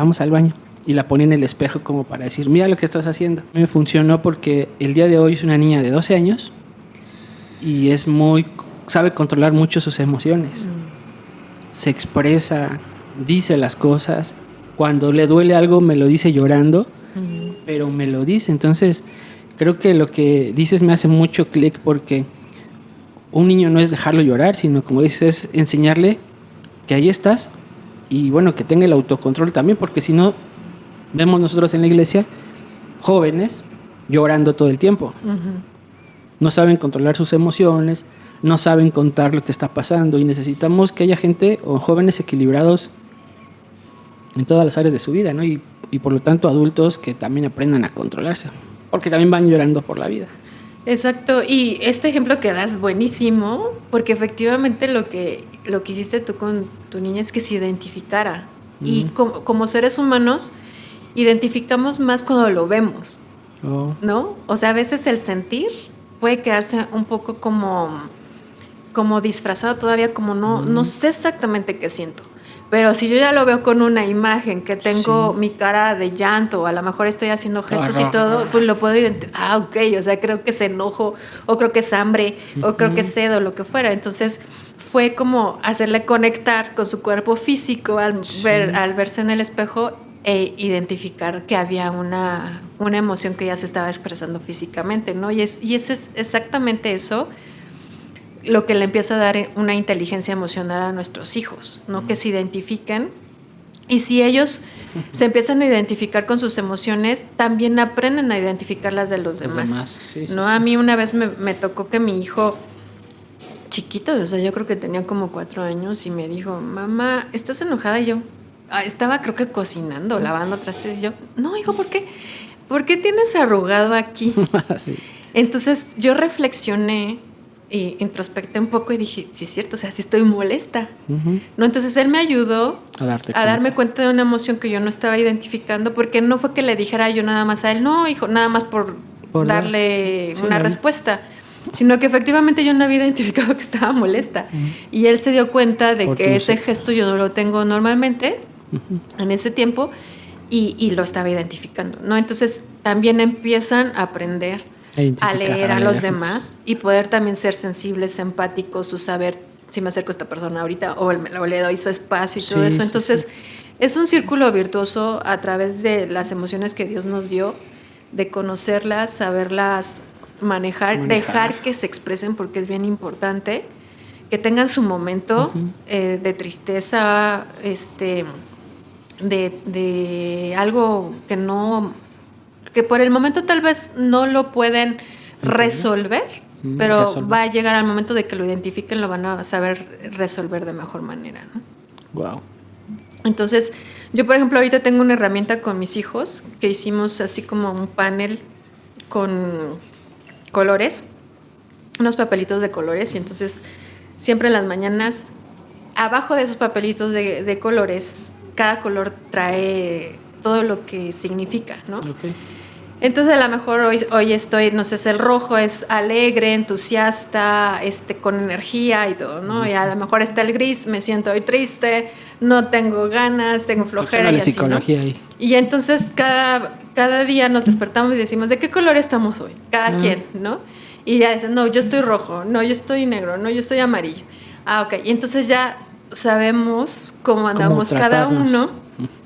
Y la ponía en el espejo como para decir, mira lo que estás haciendo. Me funcionó porque el día de hoy es una niña de 12 años y sabe controlar mucho sus emociones. Se expresa, dice las cosas. Cuando le duele algo me lo dice llorando, pero me lo dice. Entonces creo que lo que dices me hace mucho clic, porque un niño no es dejarlo llorar, sino, como dices, es enseñarle que ahí estás y bueno, que tenga el autocontrol también, porque si no, vemos nosotros en la iglesia jóvenes llorando todo el tiempo. No saben controlar sus emociones, no saben contar lo que está pasando, y necesitamos que haya gente o jóvenes equilibrados en todas las áreas de su vida, ¿no? Y por lo tanto adultos que también aprendan a controlarse, porque también van llorando por la vida. Exacto, y este ejemplo que das buenísimo, porque efectivamente lo que hiciste tú con tu niña es que se identificara. Y como seres humanos identificamos más cuando lo vemos, ¿no? O sea, a veces el sentir puede quedarse un poco como disfrazado todavía, como no sé exactamente qué siento. Pero si yo ya lo veo con una imagen, que tengo mi cara de llanto, o a lo mejor estoy haciendo gestos y todo, pues lo puedo identificar. Ok, o sea, creo que es enojo, o creo que es hambre, o creo que es sed, o lo que fuera. Entonces fue como hacerle conectar con su cuerpo físico al verse en el espejo, e identificar que había una emoción que ya se estaba expresando físicamente, ¿no? Y es exactamente eso lo que le empieza a dar una inteligencia emocional a nuestros hijos, ¿no? Que se identifiquen, y si ellos se empiezan a identificar con sus emociones, también aprenden a identificar las de los demás. Sí, ¿no? A mí una vez me tocó que mi hijo chiquito, o sea, yo creo que tenía como 4 años, y me dijo, mamá, ¿estás enojada? Y yo estaba, creo que cocinando, lavando trastes, y yo, no, hijo, ¿por qué? ¿Por qué tienes arrugado aquí? Sí. Entonces yo reflexioné y introspecté un poco y dije, sí es cierto, o sea, sí estoy molesta. ¿No? Entonces él me ayudó a darme cuenta de una emoción que yo no estaba identificando, porque no fue que le dijera yo nada más a él, no, hijo, nada más por darle una respuesta, sino que efectivamente yo no había identificado que estaba molesta. Y él se dio cuenta de que ese gesto yo no lo tengo normalmente en ese tiempo, y lo estaba identificando, ¿no? Entonces también empiezan a aprender a leer a los demás, y poder también ser sensibles, empáticos, o saber si me acerco a esta persona ahorita o le doy su espacio y todo eso. Entonces es un círculo virtuoso a través de las emociones que Dios nos dio, de conocerlas, saberlas manejar, dejar que se expresen, porque es bien importante que tengan su momento de tristeza, de algo que por el momento tal vez no lo pueden resolver, pero va a llegar al momento de que lo identifiquen, lo van a saber resolver de mejor manera, ¿no? Wow. Entonces, yo por ejemplo ahorita tengo una herramienta con mis hijos, que hicimos así como un panel con colores, unos papelitos de colores, y entonces siempre en las mañanas, abajo de esos papelitos de colores, cada color trae todo lo que significa, ¿no? Okay. Entonces a lo mejor hoy estoy, no sé, el rojo es alegre, entusiasta, con energía y todo, ¿no? Y a lo mejor está el gris, me siento hoy triste, no tengo ganas, tengo flojera y así, ¿no? Ahí. Y entonces cada día nos despertamos y decimos, ¿de qué color estamos hoy? Cada quien, ¿no? Y ya dicen, no, yo estoy rojo, no, yo estoy negro, no, yo estoy amarillo. Ok, y entonces ya sabemos cómo andamos cada uno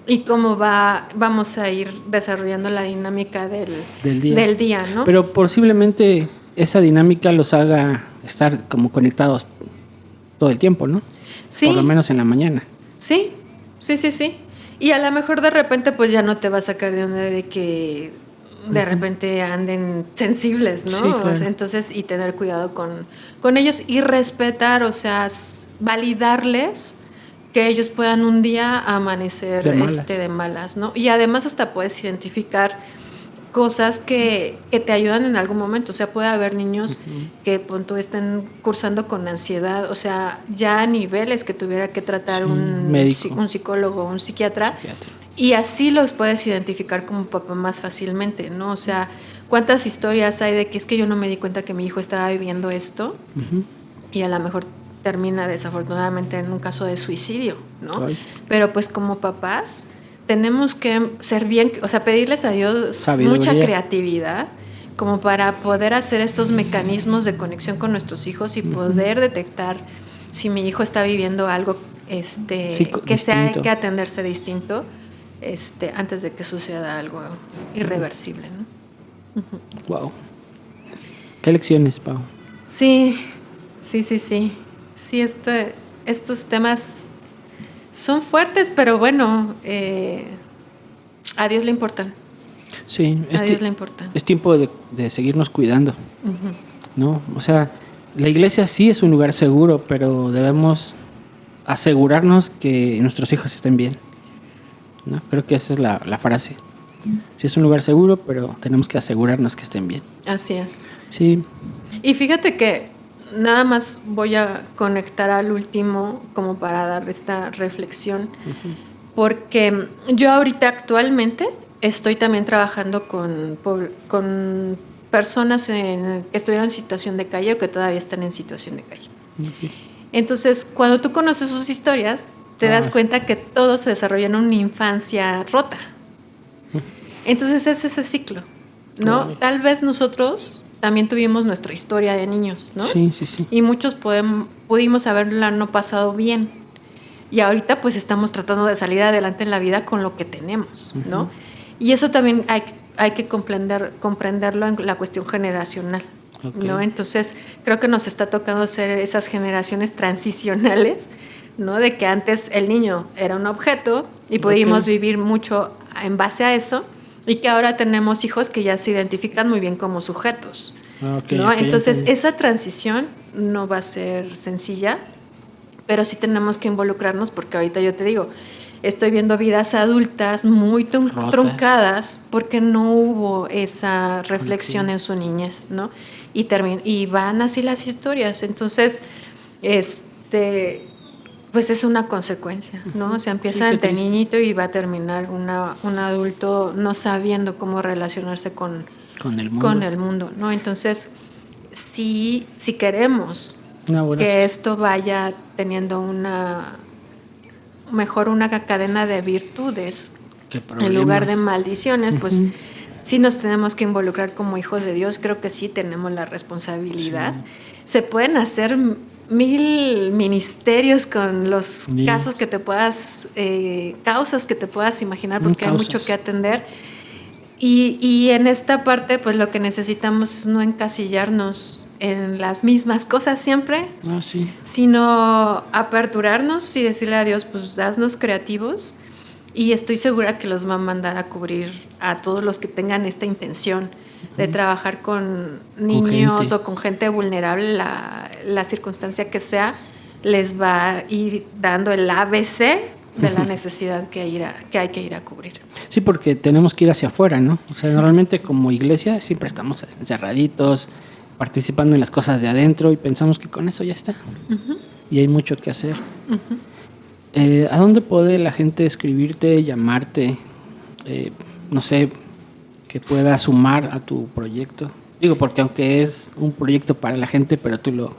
y cómo vamos a ir desarrollando la dinámica del día, ¿no? Pero posiblemente esa dinámica los haga estar como conectados todo el tiempo, ¿no? Sí. Por lo menos en la mañana. Sí. Y a lo mejor de repente pues ya no te va a sacar de onda de que de repente anden sensibles, ¿no? Sí, claro. O sea, entonces, y tener cuidado con ellos y respetar, o sea, validarles que ellos puedan un día amanecer de malas, ¿no? Y además hasta puedes identificar cosas que te ayudan en algún momento. O sea, puede haber niños que punto estén cursando con ansiedad, o sea, ya a niveles que tuviera que tratar un psicólogo o un psiquiatra. Y así los puedes identificar como papá más fácilmente, ¿no? O sea, ¿cuántas historias hay de que es que yo no me di cuenta que mi hijo estaba viviendo esto? Y a lo mejor termina desafortunadamente en un caso de suicidio, ¿no? Ay. Pero pues como papás tenemos que ser bien, o sea, pedirles a Dios mucha creatividad como para poder hacer estos mecanismos de conexión con nuestros hijos y poder detectar si mi hijo está viviendo algo que sea que atenderse distinto antes de que suceda algo irreversible, ¿no? Wow. ¿Qué lecciones, Pau? Sí, estos temas son fuertes, pero bueno, a Dios le importan. Sí, a Dios le importan. Es tiempo de seguirnos cuidando, ¿no? O sea, la iglesia sí es un lugar seguro, pero debemos asegurarnos que nuestros hijos estén bien, ¿no? Creo que esa es la frase. Sí es un lugar seguro, pero tenemos que asegurarnos que estén bien. Así es. Sí. Y fíjate que nada más voy a conectar al último como para dar esta reflexión, porque yo ahorita actualmente estoy también trabajando con personas que estuvieron en situación de calle o que todavía están en situación de calle. Entonces, cuando tú conoces sus historias, te das cuenta que todo se desarrolla en una infancia rota. Entonces es ese ciclo, ¿no? Tal vez nosotros también tuvimos nuestra historia de niños, ¿no? Sí. Y muchos pudimos haberla no pasado bien. Y ahorita pues estamos tratando de salir adelante en la vida con lo que tenemos, ¿no? Y eso también hay que comprenderlo en la cuestión generacional, ¿no? Entonces creo que nos está tocando ser esas generaciones transicionales, ¿no? De que antes el niño era un objeto y pudimos vivir mucho en base a eso, y que ahora tenemos hijos que ya se identifican muy bien como sujetos, ¿no? Entonces esa transición no va a ser sencilla, pero sí tenemos que involucrarnos, porque ahorita yo te digo, estoy viendo vidas adultas muy truncadas porque no hubo esa reflexión en su niñez, ¿no? Y van así las historias. Entonces, pues es una consecuencia, ¿no? O sea, empieza desde niñito y va a terminar un adulto no sabiendo cómo relacionarse con el mundo, ¿no? Entonces, si queremos que esto vaya teniendo una cadena de virtudes en lugar de maldiciones, pues sí nos tenemos que involucrar como hijos de Dios. Creo que sí tenemos la responsabilidad. Se pueden hacer 1000 ministerios con los casos que te puedas, causas que te puedas imaginar, porque hay mucho que atender. Y en esta parte, pues lo que necesitamos es no encasillarnos en las mismas cosas siempre, sino aperturarnos y decirle a Dios, pues haznos creativos, y estoy segura que los va a mandar a cubrir a todos los que tengan esta intención de trabajar con niños o con gente vulnerable, la circunstancia que sea, les va a ir dando el ABC de la necesidad que hay que ir a cubrir. Sí, porque tenemos que ir hacia afuera, ¿no? O sea, normalmente como iglesia siempre estamos encerraditos, participando en las cosas de adentro, y pensamos que con eso ya está. Y hay mucho que hacer. ¿A dónde puede la gente escribirte, llamarte? No sé, que pueda sumar a tu proyecto. Digo, porque aunque es un proyecto para la gente, pero tú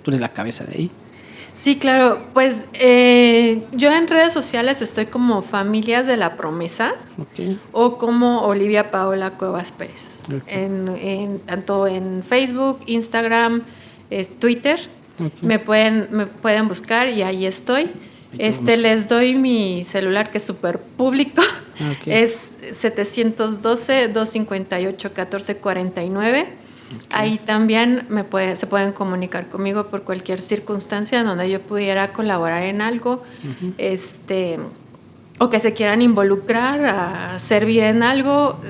eres la cabeza de ahí. Sí, claro. Pues yo en redes sociales estoy como Familias de la Promesa, o como Olivia Paola Cuevas Pérez. Tanto en Facebook, Instagram, Twitter. Me pueden buscar y ahí estoy. Les doy mi celular, que es súper público. Es 712-258-1449. Ahí también se pueden comunicar conmigo por cualquier circunstancia donde yo pudiera colaborar en algo, o que se quieran involucrar a servir en algo.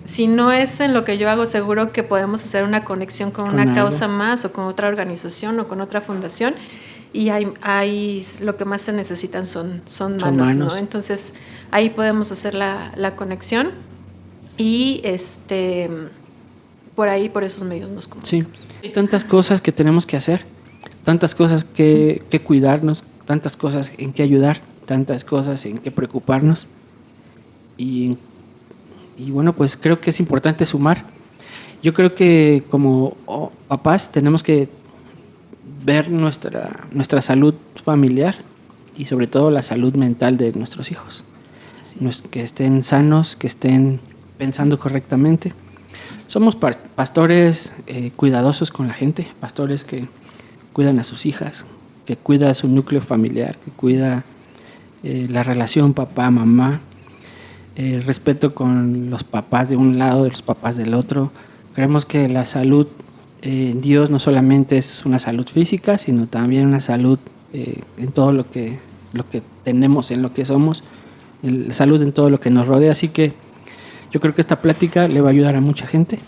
Si no es en lo que yo hago, seguro que podemos hacer una conexión con una causa más, o con otra organización, o con otra fundación. Y lo que más se necesitan son manos, ¿no? Entonces ahí podemos hacer la conexión. y por ahí, por esos medios nos comunicamos. Sí, hay tantas cosas que tenemos que hacer, tantas cosas que cuidarnos, tantas cosas en que ayudar, tantas cosas en que preocuparnos. Y bueno, pues creo que es importante sumar. Yo creo que como papás tenemos que ver nuestra salud familiar y sobre todo la salud mental de nuestros hijos. Que estén sanos, que estén pensando correctamente. Somos pastores cuidadosos con la gente, pastores que cuidan a sus hijas, que cuida su núcleo familiar, que cuida la relación papá-mamá, respeto con los papás de un lado, de los papás del otro. Creemos que la salud en Dios no solamente es una salud física, sino también una salud en todo lo que tenemos, en lo que somos, salud en todo lo que nos rodea. Así que yo creo que esta plática le va a ayudar a mucha gente.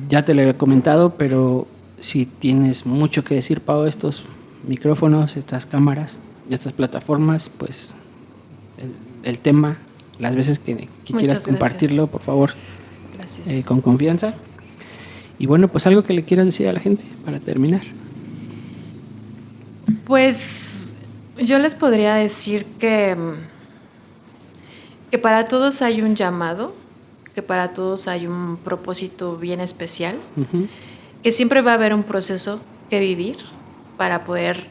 Ya te lo había comentado, pero si tienes mucho que decir, Pau, estos micrófonos, estas cámaras, estas plataformas, pues el tema, las veces que quieras compartirlo, por favor, con confianza. Y bueno, pues algo que le quieras decir a la gente para terminar. Pues yo les podría decir que para todos hay un llamado, que para todos hay un propósito bien especial, que siempre va a haber un proceso que vivir para poder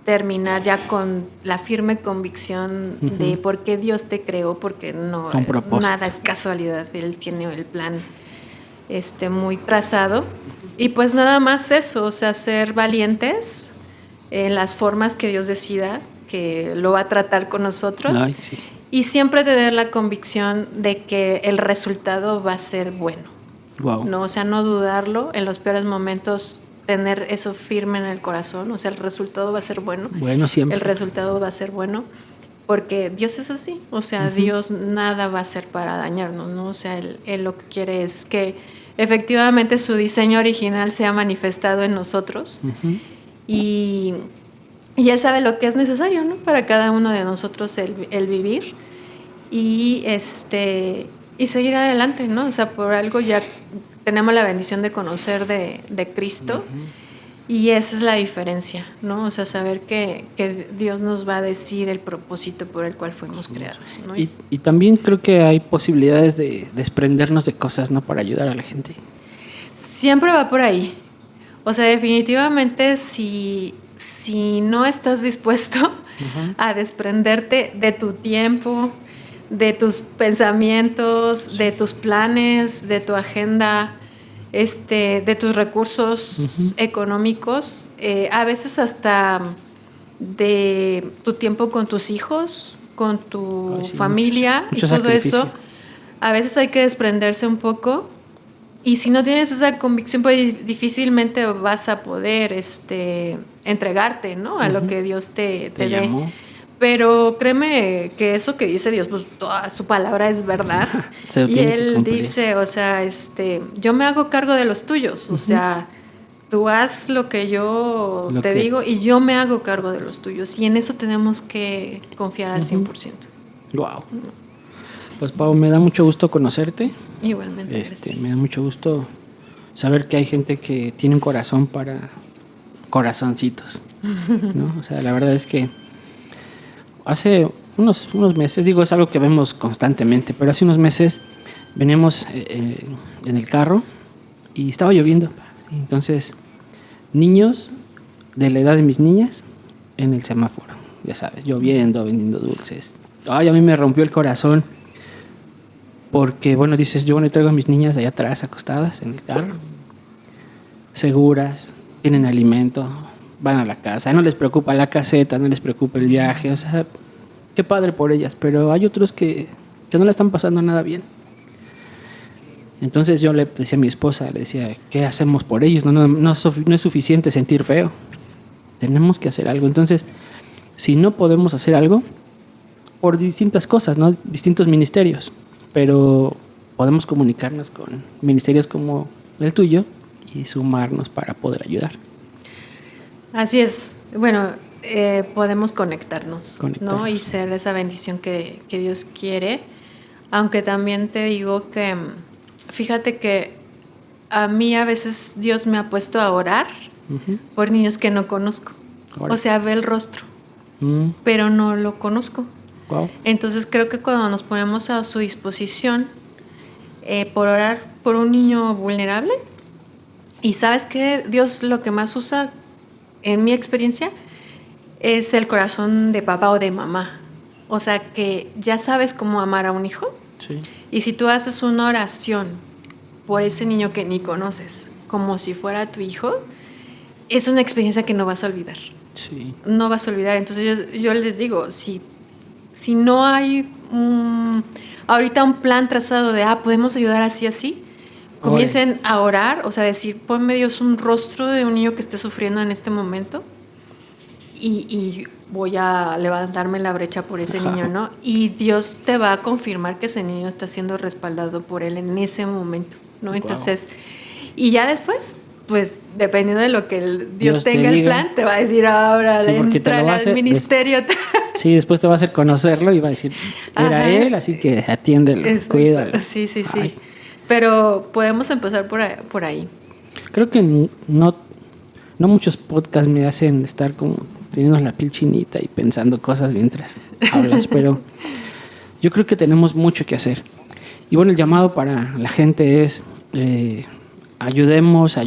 terminar ya con la firme convicción de por qué Dios te creó, porque no nada es casualidad, Él tiene el plan muy trazado. Y pues nada más eso, o sea, ser valientes en las formas que Dios decida que lo va a tratar con nosotros. Ay, sí. Y siempre tener la convicción de que el resultado va a ser bueno. Wow. ¿No? O sea, no dudarlo, en los peores momentos tener eso firme en el corazón, o sea, el resultado va a ser bueno. Bueno, siempre. El resultado va a ser bueno, porque Dios es así, o sea, Dios nada va a hacer para dañarnos, ¿no? O sea, él lo que quiere es que efectivamente su diseño original sea manifestado en nosotros y Él sabe lo que es necesario, ¿no? Para cada uno de nosotros el vivir y seguir adelante, ¿no? O sea, por algo ya tenemos la bendición de conocer de Cristo y esa es la diferencia, ¿no? O sea, saber que Dios nos va a decir el propósito por el cual fuimos creados, ¿no? Y también creo que hay posibilidades de desprendernos de cosas, ¿no? Para ayudar a la gente. Siempre va por ahí. O sea, definitivamente si no estás dispuesto a desprenderte de tu tiempo, de tus pensamientos, de tus planes, de tu agenda, de tus recursos económicos, a veces hasta de tu tiempo con tus hijos, con tu familia mucho y todo sacrificio. eso, a veces hay que desprenderse un poco. Y si no tienes esa convicción, pues difícilmente vas a poder entregarte, ¿no? A lo que Dios te dé. Llamó. Pero créeme que eso que dice Dios, pues toda su palabra es verdad. Y Él dice, o sea, yo me hago cargo de los tuyos. O sea, tú haz lo que yo te digo y yo me hago cargo de los tuyos. Y en eso tenemos que confiar al 100%. Wow. Pues Pau, me da mucho gusto conocerte. Igualmente. Me da mucho gusto saber que hay gente que tiene un corazón para corazoncitos, ¿no? O sea, la verdad es que hace unos meses, digo, es algo que vemos constantemente, pero hace unos meses veníamos en el carro y estaba lloviendo. Entonces, niños de la edad de mis niñas en el semáforo, ya sabes, lloviendo, vendiendo dulces. Ay, a mí me rompió el corazón. Porque, bueno, dices, yo traigo a mis niñas allá atrás acostadas en el carro, seguras, tienen alimento, van a la casa, no les preocupa la caseta, no les preocupa el viaje, o sea, qué padre por ellas, pero hay otros que no la están pasando nada bien. Entonces yo le decía a mi esposa, le decía, ¿qué hacemos por ellos? No es suficiente sentir feo, tenemos que hacer algo. Entonces, si no podemos hacer algo, por distintas cosas, ¿no? Distintos ministerios, pero podemos comunicarnos con ministerios como el tuyo y sumarnos para poder ayudar. Así es. Bueno, podemos conectarnos, ¿no? Y ser esa bendición que Dios quiere Aunque también te digo que, fíjate que a mí a veces Dios me ha puesto a orar por niños que no conozco. O sea, ve el rostro, pero no lo conozco. Wow. Entonces creo que cuando nos ponemos a su disposición por orar por un niño vulnerable, y sabes que Dios lo que más usa, en mi experiencia, es el corazón de papá o de mamá. O sea, que ya sabes cómo amar a un hijo. Sí. Y si tú haces una oración por ese niño que ni conoces, como si fuera tu hijo, es una experiencia que no vas a olvidar. Sí. No vas a olvidar. Entonces yo les digo, si no hay ahorita un plan trazado de, podemos ayudar así, comiencen a orar, o sea, decir, ponme Dios un rostro de un niño que esté sufriendo en este momento y voy a levantarme la brecha por ese niño, ¿no? Y Dios te va a confirmar que ese niño está siendo respaldado por él en ese momento, ¿no? Wow. Entonces, y ya después, pues, dependiendo de lo que Dios tenga el plan, te va a decir, ahora entrale al ministerio. Sí, después te va a hacer conocerlo y va a decir, era él, así que atiéndelo, cuídalo. Sí. Ay. Pero podemos empezar por ahí. Creo que no muchos podcasts me hacen estar como teniendo la piel chinita y pensando cosas mientras hablas, pero yo creo que tenemos mucho que hacer. Y bueno, el llamado para la gente es ayudemos.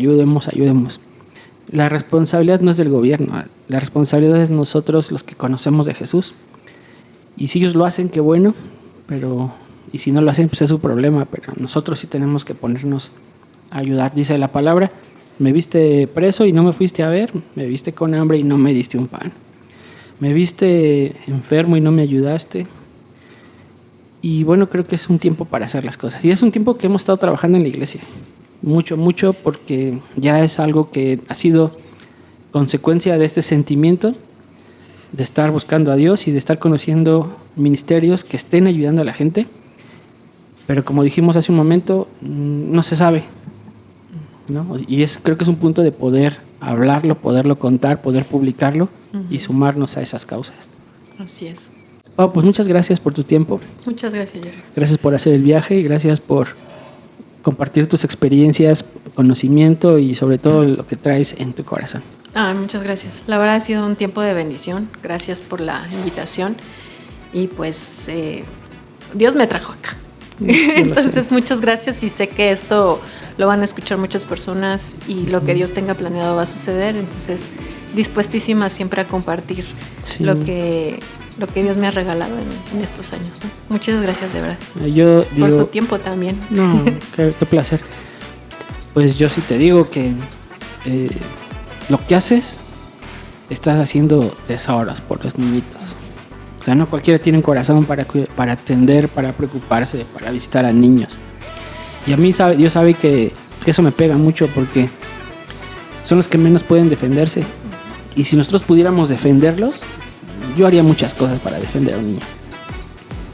La responsabilidad no es del gobierno, la responsabilidad es nosotros los que conocemos de Jesús. Y si ellos lo hacen, qué bueno, pero y si no lo hacen, pues es su problema, pero nosotros sí tenemos que ponernos a ayudar. Dice la palabra, me viste preso y no me fuiste a ver, me viste con hambre y no me diste un pan, me viste enfermo y no me ayudaste. Y bueno, creo que es un tiempo para hacer las cosas. Y es un tiempo que hemos estado trabajando en la iglesia. Mucho, porque ya es algo que ha sido consecuencia de este sentimiento de estar buscando a Dios y de estar conociendo ministerios que estén ayudando a la gente. Pero como dijimos hace un momento, no se sabe, ¿no? Y creo que es un punto de poder hablarlo, poderlo contar, poder publicarlo y sumarnos a esas causas. Así es. Pau, pues muchas gracias por tu tiempo. Muchas gracias, Jerry. Gracias por hacer el viaje y gracias por compartir tus experiencias, conocimiento y sobre todo lo que traes en tu corazón. Muchas gracias. La verdad ha sido un tiempo de bendición. Gracias por la invitación. Y pues Dios me trajo acá. Entonces muchas gracias y sé que esto lo van a escuchar muchas personas y lo que Dios tenga planeado va a suceder. Entonces dispuestísima siempre a compartir lo que Dios me ha regalado en estos años, ¿no? Muchas gracias de verdad. Yo digo, por tu tiempo también. No, qué placer. Pues yo sí te digo que lo que haces, estás haciendo tesoros por los niñitos. O sea, no cualquiera tiene un corazón para atender, para preocuparse, para visitar a niños. Y a mí Dios sabe que eso me pega mucho porque son los que menos pueden defenderse. Y si nosotros pudiéramos defenderlos, yo haría muchas cosas para defender a un niño.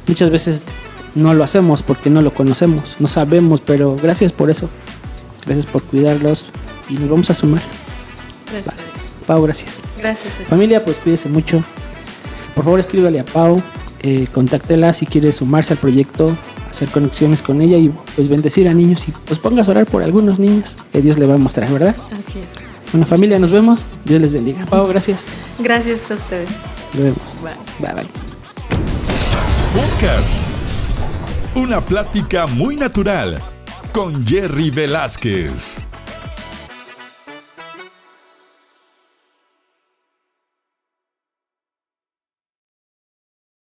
Muchas veces no lo hacemos porque no lo conocemos, no sabemos, pero gracias por eso. Gracias por cuidarlos y nos vamos a sumar. Gracias. Pau, gracias. Gracias. Familia, pues cuídese mucho. Por favor, escríbale a Pau, contáctela si quiere sumarse al proyecto, hacer conexiones con ella y pues bendecir a niños y pues pongas a orar por algunos niños que Dios le va a mostrar, ¿verdad? Así es. Bueno, familia, nos vemos. Dios les bendiga. Pau, gracias. Gracias a ustedes. Nos vemos. Bye. Bye. Podcast. Una plática muy natural con Jerry Velázquez.